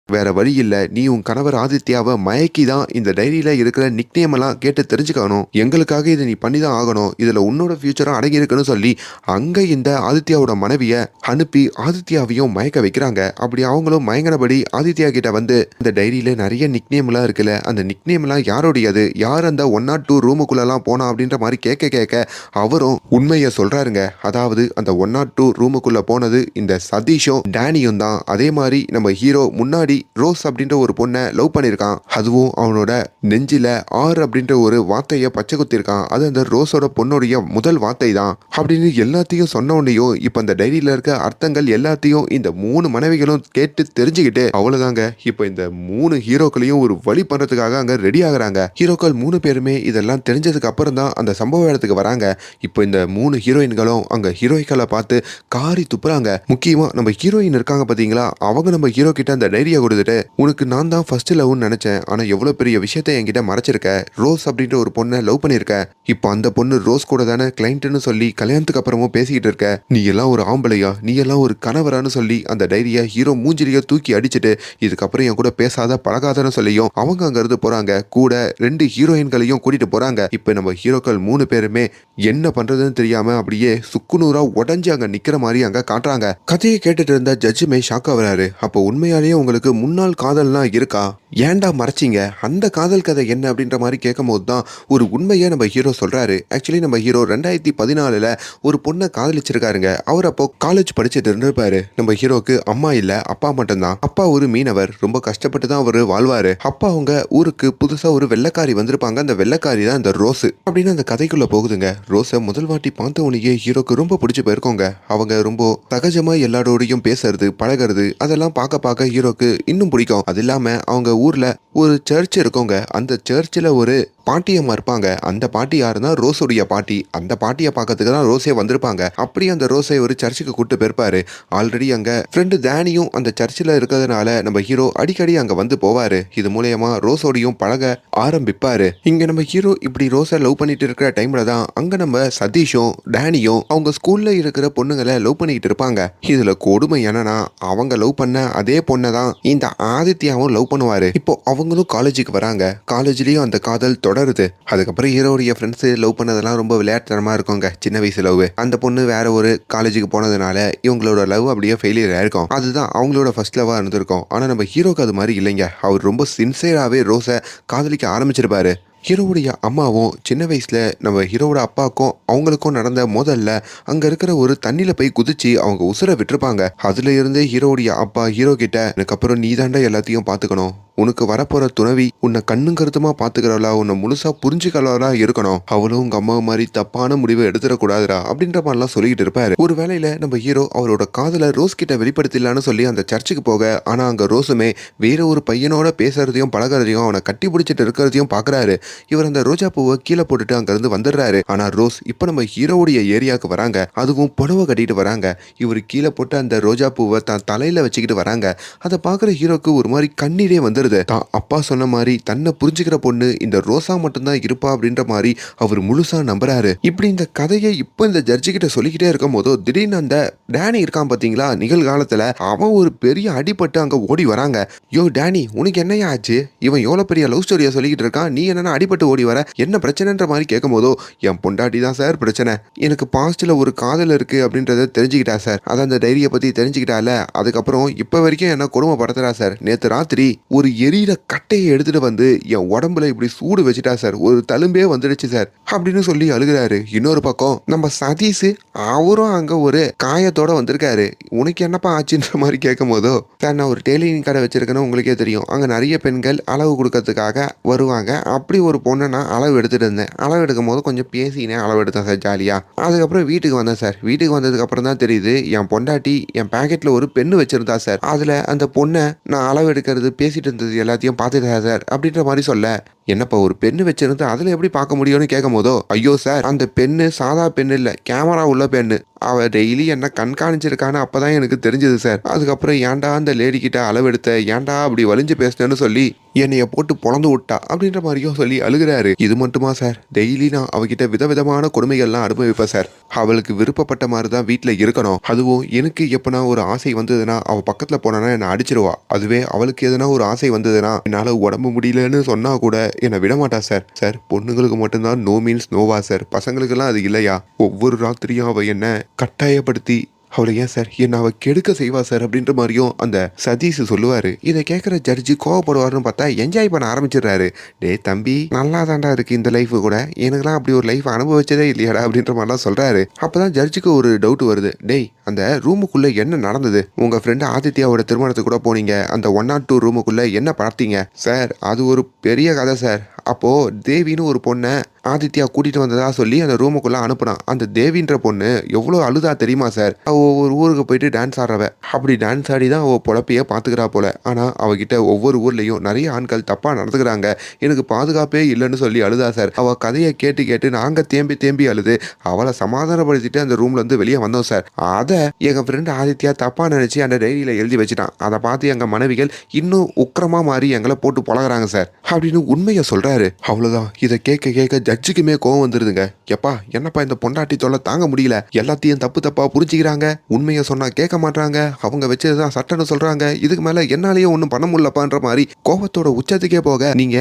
வேற வழி இல்ல, நீ உன் கணவர் ஆதித்யாவை மயக்கி தான் இந்த டைரியில இருக்கிற நிக்நேம் எல்லாம் கேட்டு தெரிஞ்சுக்கணும், எங்களுக்காக இதை நீ பண்ணிதான் ஆகணும், இதுல உன்னோட ஃபியூச்சரும் அடங்கி இருக்குன்னு சொல்லி அங்க இந்த ஆதித்யாவோட மனைவிய அனுப்பி ஆதித்யாவையும் மயக்க வைக்கிறாங்க. அப்படி அவங்களும் மயங்கினபடி ஆதித்யா கிட்ட வந்து, இந்த டைரியில நிறைய நிக்நேம் எல்லாம் இருக்குல்ல, அந்த நிக்நேம் எல்லாம் யாருடையது, யார் அந்த 102 ரூமுக்குள்ள எல்லாம் போனா அப்படின்ற மாதிரி கேட்க அவரும் உண்மையை சொல்றாருங்க. அதாவது அந்த 102 ரூமுக்குள்ள போனது இந்த சதீஷும் டேனியும் தான். அதே மாதிரி நம்ம ஹீரோ முன்னாடி ரோஸ் அப்படின்ற ஒரு பொண்ணை லவ் பண்ணிருக்கான். அதுவும் அவனோட நெஞ்சில ஆர் அப்படின்ற ஒரு வார்த்தையை பச்சை குத்திருக்கான். அது அந்த ரோஸோட பொண்ணுடைய முதல் வார்த்தை தான் அப்படின்னு எல்லாத்தையும் சொன்ன உடனேயும் இப்ப அந்த டைரியில இருக்க அர்த்தங்கள் எல்லாத்தையும் இந்த 3 மனைவிகளும் கேட்டு தெரிஞ்சுக்கிட்டு, அவ்வளவுதாங்க, இப்ப இந்த 3 ஹீரோக்களையும் ஒரு வழி பண்றதுக்காக அங்க ரெடி ஆகுறாங்க. ஹீரோக்கள் 3 பேருமே இதெல்லாம் தெரிஞ்சதுக்கு அப்புறம் தான் அந்த சம்பவ இடத்துக்கு வராங்க. இப்போ இந்த 3 ஹீரோயின்களும் அங்க ஹீரோய்களை பார்த்து காரி துப்புறாங்க. முக்கியமா நம்ம ஹீரோயின் இருக்காங்க பாத்தீங்களா, அவங்க நம்ம ஹீரோ கிட்ட அந்த டைரியை கொடுத்துட்டு, உனக்கு நான் தான் ஃபர்ஸ்ட் லவ்னு நினைச்சேன், ஆனா எவ்வளவு பெரிய விஷயத்தை என்கிட்ட மறைச்சிருக்க, ரோஸ் அப்படின்ற ஒரு பொண்ணை லவ் பண்ணிருக்க, இப்போ அந்த பொண்ணு ரோஸ் கூட தானே கிளைண்ட்னு சொல்லி கல்யாணத்துக்கு அப்புறமும் பேசிக்கிட்டு இருக்க, நீ எல்லாம் ஒரு ஆம்பளையா, நீ எல்லாம் ஒரு கணவரான்னு சொல்லி அந்த டைரியை ஹீரோ மூஞ்சிலிய தூக்கி அடிச்சுட்டு, இதுக்கப்புறம் என் கூட பேசாத பழகாதன்னு சொல்லியும் அவங்க அங்க இருந்து போறாங்க. கூட 2 ஹீரோயின்களையும் கூட்டிட்டு போறாங்க. இப்ப நம்ம ஹீரோக்கள் 3 பேருமே என்ன பண்றதுன்னு தெரியாம அப்படியே சுக்குநூறா உடஞ்சு அங்க நிக்கிற மாதிரி அங்க காட்டுறாங்க. கதையை கேட்டுட்டு இருந்த ஜட்ஜுமே ஷாக் ஆகுறாரு. அப்போ உண்மையாலேயே உங்களுக்கு முன்னாள் காதல்லாம் இருக்கா, ஏன்டா மறைச்சிங்க, அந்த காதல் கதை என்ன அப்படின்ற மாதிரி கேட்கும் போது தான் ஒரு உண்மையை நம்ம ஹீரோ சொல்றாரு. ஆக்சுவலி நம்ம ஹீரோ 2014 ஒரு பொண்ணை காதலிச்சிருக்காருங்க. அவர் அப்போ காலேஜ் படிச்சுட்டு இருந்திருப்பாரு. நம்ம ஹீரோக்கு அம்மா இல்ல, அப்பா மட்டும்தான். அப்பா ஒரு மீனவர், ரொம்ப கஷ்டப்பட்டு தான் அவரு வாழ்வாரு. அப்பா அவங்க ஊருக்கு புதுசா ஒரு வெள்ளைக்காரி வந்திருப்பாங்க. அந்த வெள்ளைக்காரி தான் இந்த ரோஸ் அப்படின்னு அந்த கதைக்குள்ள போகுதுங்க. ரோஸை முதல் வாட்டி பார்த்த உடனே ஹீரோக்கு ரொம்ப பிடிச்சு போயிருக்கோங்க. அவங்க ரொம்ப சகஜமா எல்லாரோடையும் பேசுறது பழகிறது அதெல்லாம் பார்க்க ஹீரோக்கு இன்னும் பிடிக்கும். அது இல்லாம அவங்க ஊர்ல ஒரு சர்ச் இருக்கோங்க. அந்த சர்ச்சில் ஒரு பாட்டியம்மா இருப்பாங்க. அந்த பாட்டி யாருன்னா ரோஸுடைய பாட்டி. அந்த பாட்டிய பார்க்கறதுக்கு தான் ரோஸே வந்திருப்பாங்க. அப்படி அந்த ரோஸை ஒரு சர்ச்சுக்கு கூட்டு போயிருப்பாரு. ஆல்ரெடி அங்க ஃப்ரெண்டு டேனியும் அந்த சர்ச்சில இருக்கிறதுனால நம்ம ஹீரோ அடிக்கடி அங்க வந்து போவாரு. இது மூலியமா ரோஸோடையும் பழக ஆரம்பிப்பாரு. இங்க நம்ம ஹீரோ இப்படி ரோஸை லவ் பண்ணிட்டு இருக்கிற டைம்ல தான் அங்க நம்ம சதீஷும் டேனியும் அவங்க ஸ்கூல்ல இருக்கிற பொண்ணுங்களை லவ் பண்ணிட்டு இருப்பாங்க. இதுல கொடுமை என்னன்னா அவங்க லவ் பண்ண அதே பொண்ணை தான் இந்த ஆதித்யாவும் லவ் பண்ணுவாரு. இப்போ அவங்களும் காலேஜுக்கு வராங்க. காலேஜ்லயும் அந்த காதல் தொடருது. அதுக்கப்புறம் ஹீரோடைய ஃப்ரெண்ட்ஸ் லவ் பண்ணதெல்லாம் ரொம்ப விளையாட்டுத்தனமா இருக்குங்க. சின்ன வயசு லவ். அந்த பொண்ணு வேற ஒரு காலேஜுக்கு போனதுனால இவங்களோட லவ் அப்படியே ஃபெயிலியர் ஆயிருக்கும். அதுதான் அவங்களோட ஃபர்ஸ்ட் லவ்வா இருந்திருக்கும். ஆனா நம்ம ஹீரோக்கு அது மாதிரி இல்லைங்க. அவர் ரொம்ப சின்சியராகவே ரோஸை காதலிக்க ஆரம்பிச்சிருப்பாரு. ஹீரோவுடைய அம்மாவும் சின்ன வயசுல நம்ம ஹீரோவோட அப்பாவுக்கும் அவங்களுக்கும் நடந்த மோதல்ல அங்க இருக்கிற ஒரு தண்ணியில போய் குதிச்சு அவங்க உசுரை விட்டுருப்பாங்க. அதுல இருந்தே ஹீரோவுடைய அப்பா ஹீரோ கிட்ட எனக்கு அப்புறம் நீ தாண்டா எல்லாத்தையும் பாத்துக்கணும், உனக்கு வரப்போற துணவி உன்னை கண்ணும் கருத்துமா பாத்துக்கிறவளா, உன்னை முழுசா புரிஞ்சுக்கிறவளா இருக்கணும், அவளும் உங்க அம்மா மாதிரி தப்பான முடிவை எடுத்துடக்கூடாதுரா அப்படின்ற மாதிரிலாம் சொல்லிக்கிட்டு இருப்பாரு. ஒரு வேளையில நம்ம ஹீரோ அவரோட காதலை ரோஸ் கிட்ட வெளிப்படுத்தலான்னு சொல்லி அந்த சர்ச்சுக்கு போக, ஆனா அங்க ரோஸுமே வேற ஒரு பையனோட பேசுறதையும் பழகிறதையும் அவனை கட்டி பிடிச்சிட்டு இருக்கிறதையும் பாக்குறாரு. இவர் அந்த ரோஜா பூவை கீழே போட்டுட்டு அங்க இருந்து வந்துடுறாரு. ஆனா ரோஸ் இப்ப நம்ம ஹீரோவுடைய ஏரியாவுக்கு வராங்க. அதுவும் புடவை கட்டிட்டு வராங்க. இவர் கீழே போட்டு அந்த ரோஜா பூவை தான் தலையில வச்சுக்கிட்டு வராங்க. அதை பாக்குற ஹீரோக்கு ஒரு மாதிரி கண்ணீரே வந்துருது. தான் அப்பா சொன்ன மாதிரி தன்னை புரிஞ்சுக்கிற பொண்ணு இந்த ரோசா மட்டும்தான் இருப்பா அப்படின்ற மாதிரி அவர் முழுசா நம்புறாரு. இப்படி இந்த கதையை இப்ப இந்த ஜட்ஜி கிட்ட சொல்லிக்கிட்டே இருக்கும் போதோ திடீர்னு அந்த டேனி இருக்கான் பாத்தீங்களா, நிகழ்காலத்துல அவன் ஒரு பெரிய அடிபட்டு அங்க ஓடி வராங்க. யோ டேனி, உனக்கு என்னையா ஆச்சு? இவன் எவ்வளவு பெரிய லவ் ஸ்டோரியா சொல்லிக்கிட்டு இருக்கான், நீ என்னன்னா அடிபட்டு ஓடி வர, என்ன பிரச்சனைன்ற மாதிரி கேட்கும் போதோ, என் பொண்டாட்டி தான் சார் பிரச்சனை, எனக்கு பாஸ்ட்ல ஒரு காதல் இருக்கு அப்படின்றத தெரிஞ்சுக்கிட்டா சார், அதான் அந்த டைரியை பத்தி தெரிஞ்சுக்கிட்டால, அதுக்கப்புறம் இப்ப வரைக்கும் என்ன கொடுமைப்படுத்துறா சார், நேத்து ராத்திரி ஒரு எரியிற கட்டையை எடுத்துட்டு வந்து என் உடம்புல இப்படி சூடு வச்சுட்டா சார், ஒரு தழும்பே வந்துடுச்சு சார் அப்படின்னு சொல்லி அழுகிறாரு. இன்னொரு பக்கம் நம்ம சதீஷ் அவரும் அங்க ஒரு காயத்தோட வந்திருக்காரு. உனக்கு என்னப்பா ஆச்சுன்ற மாதிரி கேட்கும் போதோ, சார் நான் ஒரு டெய்லரிங் கடை வச்சிருக்கேன்னு உங்களுக்கே தெரியும், அங்க நிறைய பெண்கள் அளவு கொடுக்கறதுக்காக வருவாங்க. அப்படி ஒரு பொண்ணை நான் அளவு எடுத்துட்டு இருந்தேன். அளவு எடுக்கும் போது கொஞ்சம் பேசினேன், அளவு எடுத்தேன் சார் ஜாலியா. அதுக்கப்புறம் வீட்டுக்கு வந்தேன் சார். வீட்டுக்கு வந்ததுக்கு அப்புறம் தான் தெரியுது என் பொண்டாட்டி என் பேக்கெட்ல ஒரு பெண்ணு வச்சிருந்தா சார். அதுல அந்த பொண்ணை நான் அளவு எடுக்கிறது பேசிட்டு இருந்தது எல்லாத்தையும் பார்த்துட்டேன் சார் அப்படின்ற மாதிரி சொல்ல, என்னப்பா ஒரு பெண்ணு வச்சிருந்து அதுல எப்படி பார்க்க முடியும்னு கேட்கும் போதோ, ஐயோ சார் அந்த பெண்ணு சாதா பெண்ணு இல்ல, கேமரா உள்ள பெண்ணு, அவ டெய்லி என்ன கண்காணிச்சிருக்கான்னு அப்பதான் எனக்கு தெரிஞ்சது சார். அதுக்கப்புறம் ஏன்டா அந்த லேடி கிட்ட அளவெடுத்த, ஏன்டா அப்படி வலிஞ்சு பேசினேன்னு சொல்லி என்னைய போட்டு பொழந்து விட்டா அப்படின்ற மாதிரியும் சொல்லி அழுகிறாரு. இது மட்டுமா சார், டெய்லி நான் அவகிட்ட விதவிதமான கொடுமைகள்லாம் அனுபவிப்பேன் சார். அவளுக்கு விருப்பப்பட்ட மாதிரி தான் வீட்டில் இருக்கணும். அதுவும் எனக்கு எப்பனா ஒரு ஆசை வந்ததுன்னா அவ பக்கத்துல போனா என்னை அடிச்சிருவா. அதுவே அவளுக்கு எதனா ஒரு ஆசை வந்ததுன்னா என்னால உடம்பு முடியலன்னு சொன்னா கூட என்னை விடமாட்டா சார். சார் பொண்ணுங்களுக்கு மட்டும்தான் நோ மீன்ஸ் நோவா சார், பசங்களுக்கெல்லாம் அது இல்லையா? ஒவ்வொரு ராத்திரியும் அவ என்ன கட்டாயப்படுத்தி அவளை ஏன் சார் என்ன அவ கெடுக்க செய்வா சார் அப்படின்ற மாதிரியும் அந்த சதீஷ் சொல்லுவாரு. இதை கேட்குற ஜட்ஜி கோவப்படுவாருன்னு பார்த்தா என்ஜாய் பண்ண ஆரம்பிச்சிடுறாரு. டே தம்பி, நல்லா தாண்டா இருக்கு இந்த லைஃப் கூட, எனக்குலாம் அப்படி ஒரு லைஃப் அனுபவிச்சதே இல்லையாடா அப்படின்ற மாதிரிலாம் சொல்றாரு. அப்பதான் ஜட்ஜுக்கு ஒரு டவுட் வருது. டேய், அந்த ரூமுக்குள்ள என்ன நடந்தது? உங்க ஃப்ரெண்டு ஆதித்யாவோட திருமணத்துக்கு கூட போனீங்க, அந்த 102 ரூமுக்குள்ள என்ன பார்த்தீங்க? சார் அது ஒரு பெரிய கதை சார். அப்போ தேவின்னு ஒரு பொண்ணை ஆதித்யா கூட்டிட்டு வந்ததா சொல்லி அந்த ரூமுக்குள்ள அனுப்புனான். அந்த தேவின்ற பொண்ணு எவ்வளோ அழுதா தெரியுமா சார்? அவ ஒரு ஊருக்கு போயிட்டு டான்ஸ் ஆடுறவ. அப்படி டான்ஸ் ஆடி தான் அவ பொழப்பையே பார்த்துக்கிறா போல. ஆனா அவகிட்ட ஒவ்வொரு ஊர்லயும் நிறைய ஆண்கள் தப்பா நடந்துக்கிறாங்க, எனக்கு பாதுகாப்பே இல்லைன்னு சொல்லி அழுதா சார். அவ கதையை கேட்டு கேட்டு நாங்க தேம்பி தேம்பி அழுது அவளை சமாதானப்படுத்திட்டு அந்த ரூம்ல இருந்து வெளியே வந்தோம் சார். அதை எங்க ஃப்ரெண்டு ஆதித்யா தப்பா நினைச்சு அந்த டைரியில எழுதி வச்சுட்டான். அதை பார்த்து எங்க மனைவிகள் இன்னும் உக்கிரமா மாறி எங்களை போட்டு பழகுறாங்க சார் அப்படின்னு உண்மையை சொல்றாரு. அவ்வளவுதான். இதை கேட்க கேட்க ஜட்ஜுக்குமே கோவம் வந்துருதுங்க. எப்பா என்னப்பா இந்த பொண்டாட்டி தொல்லை தாங்க முடியல, எல்லாத்தையும் தப்பு தப்பா புரிஞ்சுக்கிறாங்க, உண்மையை சொன்னா கேட்க மாட்டாங்க, அவங்க வச்சதுதான் சட்டன்னு சொல்றாங்க, இதுக்கு மேல என்னாலேயே ஒன்றும் பண்ண முடியலப்பான்ற மாதிரி கோவத்தோட உச்சத்துக்கே போக, நீங்க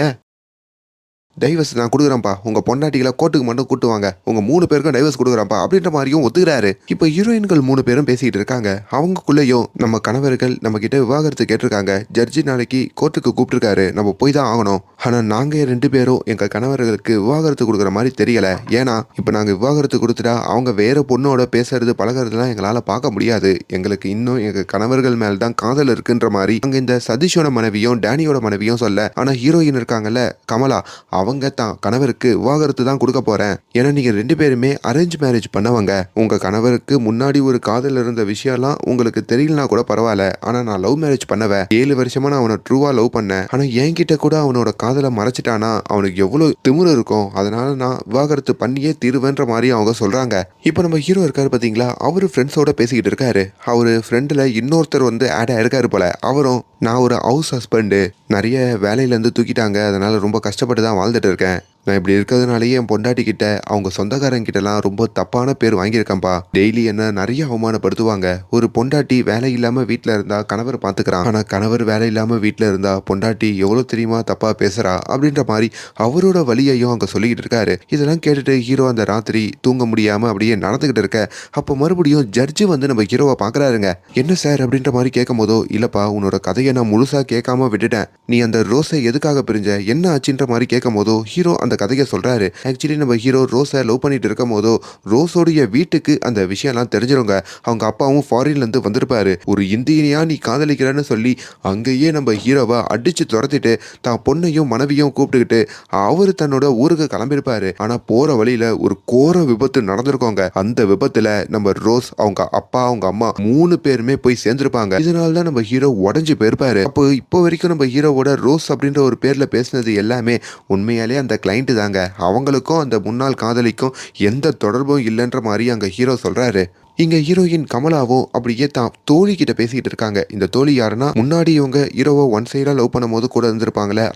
டைவர்ஸ் நான் கொடுக்குறேன்ப்பா, உங்க பொண்டாட்டிகளை கோர்ட்டுக்கு மட்டும் கூட்டுவாங்க, உங்க 3 பேருக்கும் டைவர்ஸ் கொடுக்குறேன்ப்பா அப்படின்ற மாதிரியும் ஒத்துக்கிறாரு. இப்போ ஹீரோயின்கள் 3 பேரும் பேசிக்கிட்டு இருக்காங்க. அவங்களுக்குள்ளேயும் நம்ம கணவர்கள் நம்ம கிட்ட விவாகரத்து கேட்டிருக்காங்க. ஜட்ஜி நாளைக்கு கோர்ட்டுக்கு கூப்பிட்டுருக்காரு, நம்ம போய் தான் ஆகணும். ஆனா நாங்க 2 பேரும் எங்க கணவர்களுக்கு விவாகரத்து கொடுக்குற மாதிரி தெரியல. ஏன்னா இப்போ நாங்க விவாகரத்து கொடுத்துட்டா அவங்க வேற பொண்ணோட பேசுறது பழகிறதுலாம் எங்களால பார்க்க முடியாது. எங்களுக்கு இன்னும் எங்க கணவர்கள் மேல தான் காதல் இருக்குன்ற மாதிரி அங்க இந்த சதீஷோட மனைவியும் டேனியோட மனைவியும் சொல்ல, ஆனா ஹீரோயின் இருக்காங்கல்ல கமலா, அவங்க தான் கணவருக்கு விவாகரத்து தான் கொடுக்க போறேன், ஏன்னா நீங்க 2 பேருமே அரேஞ்ச் மேரேஜ் பண்ணவங்க, உங்க கணவருக்கு முன்னாடி ஒரு காதல் இருந்த விஷயம்லாம் உங்களுக்கு தெரியலனா கூட பரவாயில்ல, ஆனா நான் லவ் மேரேஜ் பண்ணவன், 7 வருஷமா நான் அவனை ட்ரூவா லவ் பண்ணேன், ஆனா என்கிட்ட கூட அவனோட காதலை மறைச்சிட்டானா அவனுக்கு எவ்வளவு திமிரு இருக்கும், அதனால நான் விவாகரத்து பண்ணியே தீருவேன்ற மாதிரி அவங்க சொல்றாங்க. இப்போ நம்ம ஹீரோ இருக்காரு பாத்தீங்களா, அவரு ஃப்ரெண்ட்ஸோட பேசிக்கிட்டு இருக்காரு. அவரு ஃப்ரெண்டுல இன்னொருத்தர் வந்து ஆட் ஆயிருக்காரு போல. அவரும் நான் ஒரு ஹவுஸ் ஹஸ்பண்ட், நிறைய வேலையில இருந்து தூக்கிட்டாங்க, அதனால ரொம்ப கஷ்டப்பட்டு தான் வாழ்ந்துட்டு இருக்கேன். நான் இப்படி இருக்கிறதுனாலயே என் பொண்டாட்டி கிட்ட அவங்க சொந்தக்காரங்க கிட்டலாம் ரொம்ப தப்பான பேர் வாங்கியிருக்கேன்ப்பா. டெய்லி என்ன நிறைய அவமானப்படுத்துவாங்க. ஒரு பொண்டாட்டி வேலை இல்லாம வீட்டில் இருந்தா கணவர் பார்த்துக்கிறான், ஆனா கணவர் வேலை இல்லாம வீட்டில் இருந்தா பொண்டாட்டி எவ்வளோ தெரியுமா தப்பா பேசுறா அப்படின்ற மாதிரி அவரோட வலியையும் அங்கே சொல்லிக்கிட்டு இருக்காரு. இதெல்லாம் கேட்டுட்டு ஹீரோ அந்த ராத்திரி தூங்க முடியாம அப்படியே நடந்துகிட்டு இருக்க. அப்போ மறுபடியும் ஜட்ஜு வந்து நம்ம ஹீரோவை பார்க்குறாருங்க. என்ன சார் அப்படின்ற மாதிரி கேட்கும் போதோ, இல்லப்பா உன்னோட கதையை நான் முழுசா கேட்காம விட்டுட்டேன், நீ அந்த ரோஸை எதுக்காக பிரிஞ்ச, என்ன ஆச்சுன்ற மாதிரி கேட்கும் போதோ ஹீரோ அந்த கதையை சொல்றாரு. ஆக்சுவலி நம்ம ஹீரோ ரோஸை லவ் பண்ணிட்டு இருக்கும் போதோ ரோஸோடைய வீட்டுக்கு அந்த விஷயம்லாம் தெரிஞ்சிருங்க. அவங்க அப்பாவும் ஃபாரின்ல இருந்து வந்திருப்பாரு. ஒரு இந்தியனையா நீ காதலிக்கிறன்னு சொல்லி அங்கேயே நம்ம ஹீரோவை அடிச்சு துரத்திட்டு தான் பொண்ணையும் மனைவியும் கூப்பிட்டுக்கிட்டு அவரு தன்னோட ஊருக்கு கிளம்பியிருப்பாரு. ஆனா போற வழியில ஒரு கோர விபத்து நடந்திருக்கோங்க. அந்த விபத்துல நம்ம ரோஸ், அவங்க அப்பா, அவங்க அம்மா 3 பேருமே போய் சேர்ந்திருப்பாங்க. இதனாலதான் நம்ம ஹீரோ உடஞ்சு போயிருப்பாரு. அப்போ இப்போ வரைக்கும் நம்ம ஹீரோவோட ரோஸ் அப்படின்ற ஒரு பேர்ல பேசினது எல்லாமே உண்மையாலே அந்த கிளைண்ட் தாங்க. அவங்களுக்கும் அந்த முன்னாள் காதலிக்கும் எந்த தொடர்பும் இல்லைன்ற மாதிரி அங்க ஹீரோ சொல்றாரு. இங்க ஹீரோயின் கமலாவும் அப்படியே தான் தோழி கிட்ட பேசிக்கிட்டு இருக்காங்க. இந்த தோழி யாருன்னா, முன்னாடி இவங்க ஹீரோவை ஒன் சைடா லவ் பண்ணும் போது கூட இருந்திருப்பாங்களே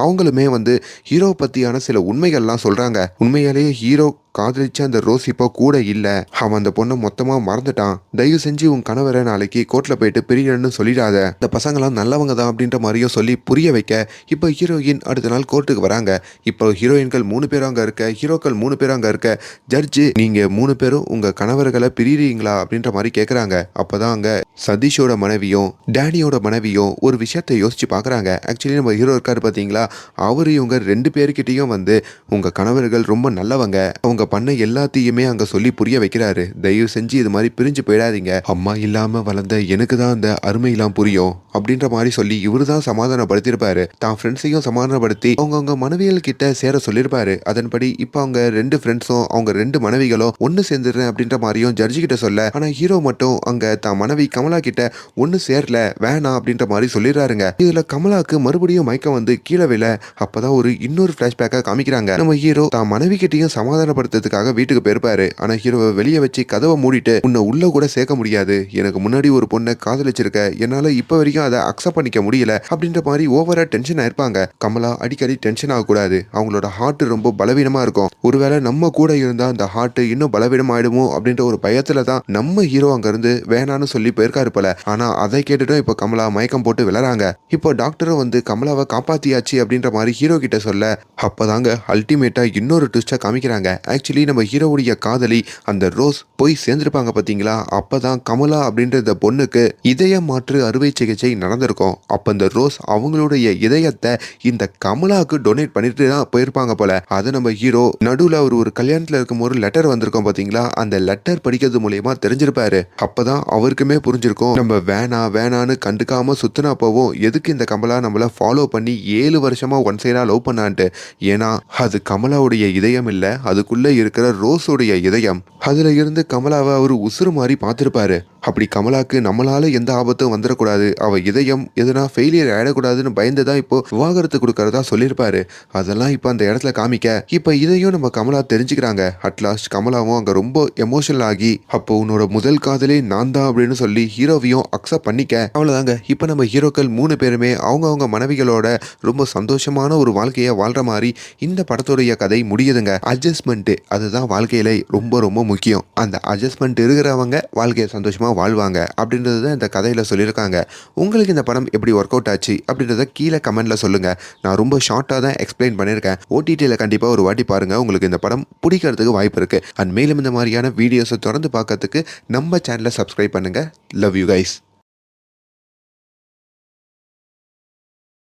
அவங்களுமே வந்து ஹீரோ பத்தியான சில உண்மைகள்லாம் சொல்றாங்க. உண்மையாலேயே ஹீரோ காதலிச்ச அந்த ரோஸ் இப்போ கூட இல்ல, அவன் அந்த பொண்ணை மொத்தமா மறந்துட்டான், தயவு செஞ்சு உன் கணவரை நாளைக்கு கோர்ட்ல போயிட்டு பிரியணும்னு சொல்லிடாத, இந்த பசங்களாம் நல்லவங்க தான் அப்படின்ற மாதிரியும் சொல்லி புரிய வைக்க இப்போ ஹீரோயின் அடுத்த நாள் கோர்ட்டுக்கு வராங்க. இப்போ ஹீரோயின்கள் 3 பேரும் அங்க இருக்க, ஹீரோக்கள் 3 பேரும் அங்க இருக்க. ஜட்ஜு, நீங்க 3 பேரும் உங்க கணவர்களை பிரிறீங்களா அப்படின்ற மாதிரி கேட்குறாங்க. அப்போதான் அங்கே சதீஷோட மனைவியும் டேனியோட மனைவியும் ஒரு விஷயத்தை யோசிச்சு பார்க்குறாங்க. ஆக்சுவலி நம்ம ஹீரோ இருக்காரு பார்த்தீங்களா, அவர் இவங்க 2 பேர்கிட்டையும் வந்து உங்கள் கணவர்கள் ரொம்ப நல்லவங்க, அவங்க பண்ண எல்லாத்தையுமே அங்கே சொல்லி புரிய வைக்கிறாரு. தயவு செஞ்சு இது மாதிரி பிரிஞ்சு போயிடாதீங்க, அம்மா இல்லாமல் வளர்ந்த எனக்கு தான் அந்த அருமையெல்லாம் புரியும் அப்படின்ற மாதிரி சொல்லி இவரு தான் சமாதானப்படுத்தியிருப்பாரு. தான் ஃப்ரெண்ட்ஸையும் சமாதானப்படுத்தி அவங்க மனைவிகள் கிட்ட சேர சொல்லியிருப்பாரு. அதன்படி இப்போ அவங்க 2 ஃப்ரெண்ட்ஸும் அவங்க 2 மனைவிகளும் ஒன்று சேர்ந்துடுறேன் அப்படின்ற மாதிரியும் ஜட்ஜி கிட்ட சொல்ல, ஆனா ஹீரோ மட்டும் அங்க தான் மனைவி கமலா கிட்ட ஒண்ணு சேரல, வேணாம் அப்படின்ற மாதிரி சொல்லிடுறாருங்க. இதுல கமலாக்கு மறுபடியும் மயக்கம் வந்து கீழே விழ, அப்பதான் ஒரு இன்னொரு பிளாஷ்பேக்கா காமிக்கிறாங்க. நம்ம ஹீரோ தான் மனைவி கிட்டையும் சமாதானப்படுத்துறதுக்காக வீட்டுக்கு போயிருப்பாரு. ஆனா ஹீரோவை வெளியே வச்சு கதவை மூடிட்டு, உன்னை உள்ள கூட சேர்க்க முடியாது, எனக்கு முன்னாடி ஒரு பொண்ணை காதலிச்சிருக்க, என்னால இப்ப வரைக்கும் அதை அக்செப்ட் பண்ணிக்க முடியல அப்படின்ற மாதிரி ஓவரா டென்ஷன் ஆயிருப்பாங்க. கமலா அடிக்கடி டென்ஷன் ஆகக்கூடாது, அவங்களோட ஹார்ட் ரொம்ப பலவீனமா இருக்கும், ஒருவேளை நம்ம கூட இருந்தா அந்த ஹார்ட் இன்னும் பலவீனம் ஆயிடுமோ அப்படின்ற ஒரு பயத்துல தான் நம்ம ஹீரோ அங்க இருந்து வேணான்னு சொல்லி போயிருக்காரு போல. ஆனா அதை கேட்டுட்டும் இப்போ கமலா மயக்கம் போட்டு விளறாங்க. இப்போ டாக்டரும் வந்து கமலாவை காப்பாத்தியாச்சு அப்படின்ற மாதிரி ஹீரோ கிட்ட சொல்ல, அப்பதாங்க அல்டிமேட்டா இன்னொரு ட்விஸ்டா காமிக்கிறாங்க. ஆக்சுவலி நம்ம ஹீரோவுடைய காதலி அந்த ரோஸ் போய் சேர்ந்திருப்பாங்க பாத்தீங்களா, அப்பதான் கமலா அப்படின்ற இந்த பொண்ணுக்கு இதய மாற்று அறுவை சிகிச்சை நடந்திருக்கும். அப்ப இந்த ரோஸ் அவங்களுடைய இதயத்தை இந்த கமலாவுக்கு டொனேட் பண்ணிட்டு தான் போயிருப்பாங்க போல. அதை நம்ம ஹீரோ நடுவில் ஒரு கல்யாணத்துல இருக்கும் ஒரு லெட்டர் வந்திருக்கோம் பாத்தீங்களா, அந்த லெட்டர் படிக்கிறது மூலியமா தெரிஞ்சிருப்பாரு. அப்பதான் அவருக்குமே புரிஞ்சிருக்கும், நம்ம வேணான்னு கண்டுக்காம சுத்தினா போவோம், எதுக்கு இந்த கமலா நம்மள ஃபாலோ பண்ணி 7 வருஷமா ஒன் சைடா லவ் பண்ணான்ட்டு. ஏன்னா அது கமலாவுடைய இதயம் இல்ல, அதுக்குள்ள இருக்கிற ரோஸோடைய இதயம். அதுல இருந்து கமலாவை அவர் உசுறு மாதிரி பார்த்திருப்பாரு. அப்படி கமலாக்கு நம்மளால எந்த ஆபத்தும் வந்துடக்கூடாது, அவ இதயம் எதுனா ஃபெயிலியர் ஆயிடக்கூடாதுன்னு பயந்துதான் இப்போ விவாகரத்து கொடுக்கறதா சொல்லியிருப்பாரு. அதெல்லாம் இப்போ அந்த இடத்துல காமிக்க, இப்போ இதையும் நம்ம கமலா தெரிஞ்சுக்கிறாங்க. அட்லாஸ்ட் கமலாவும் அங்க ரொம்ப எமோஷனல் ஆகி, அப்போ உன்னோட முதல் காதலே நான் தான் அப்படின்னு சொல்லி ஹீரோவையும் அக்செப்ட் பண்ணிக்க. அவ்வளவுதாங்க, இப்போ நம்ம ஹீரோக்கள் 3 பேருமே அவங்க மனைவிகளோட ரொம்ப சந்தோஷமான ஒரு வாழ்க்கையை வாழ்ற மாதிரி இந்த படத்துடைய கதை முடியுதுங்க. அட்ஜஸ்ட்மெண்ட் அதுதான் வாழ்க்கையில ரொம்ப ரொம்ப முக்கியம். அந்த அட்ஜஸ்ட்மெண்ட் இருக்கிறவங்க வாழ்க்கையை சந்தோஷமா வாழ்வாங்க அப்படின்றது தான் இந்த கதையில சொல்லியிருக்காங்க. உங்களுக்கு இந்த படம் எப்படி ஒர்க் அவுட் ஆச்சு அப்படின்றத கீழே கமெண்ட்ல சொல்லுங்க. நான் ரொம்ப ஷார்ட்டா தான் எக்ஸ்பிளைன் பண்ணியிருக்கேன். ஓடிடியில் கண்டிப்பா ஒரு வாட்டி பாருங்க, உங்களுக்கு இந்த படம் பிடிக்கிறதுக்கு வாய்ப்பு இருக்கு. அண்ட் மேலும் இந்த மாதிரியான வீடியோஸை தொடர்ந்து பார்க்கறதுக்கு நம்ம சேனலை சப்ஸ்கிரைப் பண்ணுங்க. Love you guys.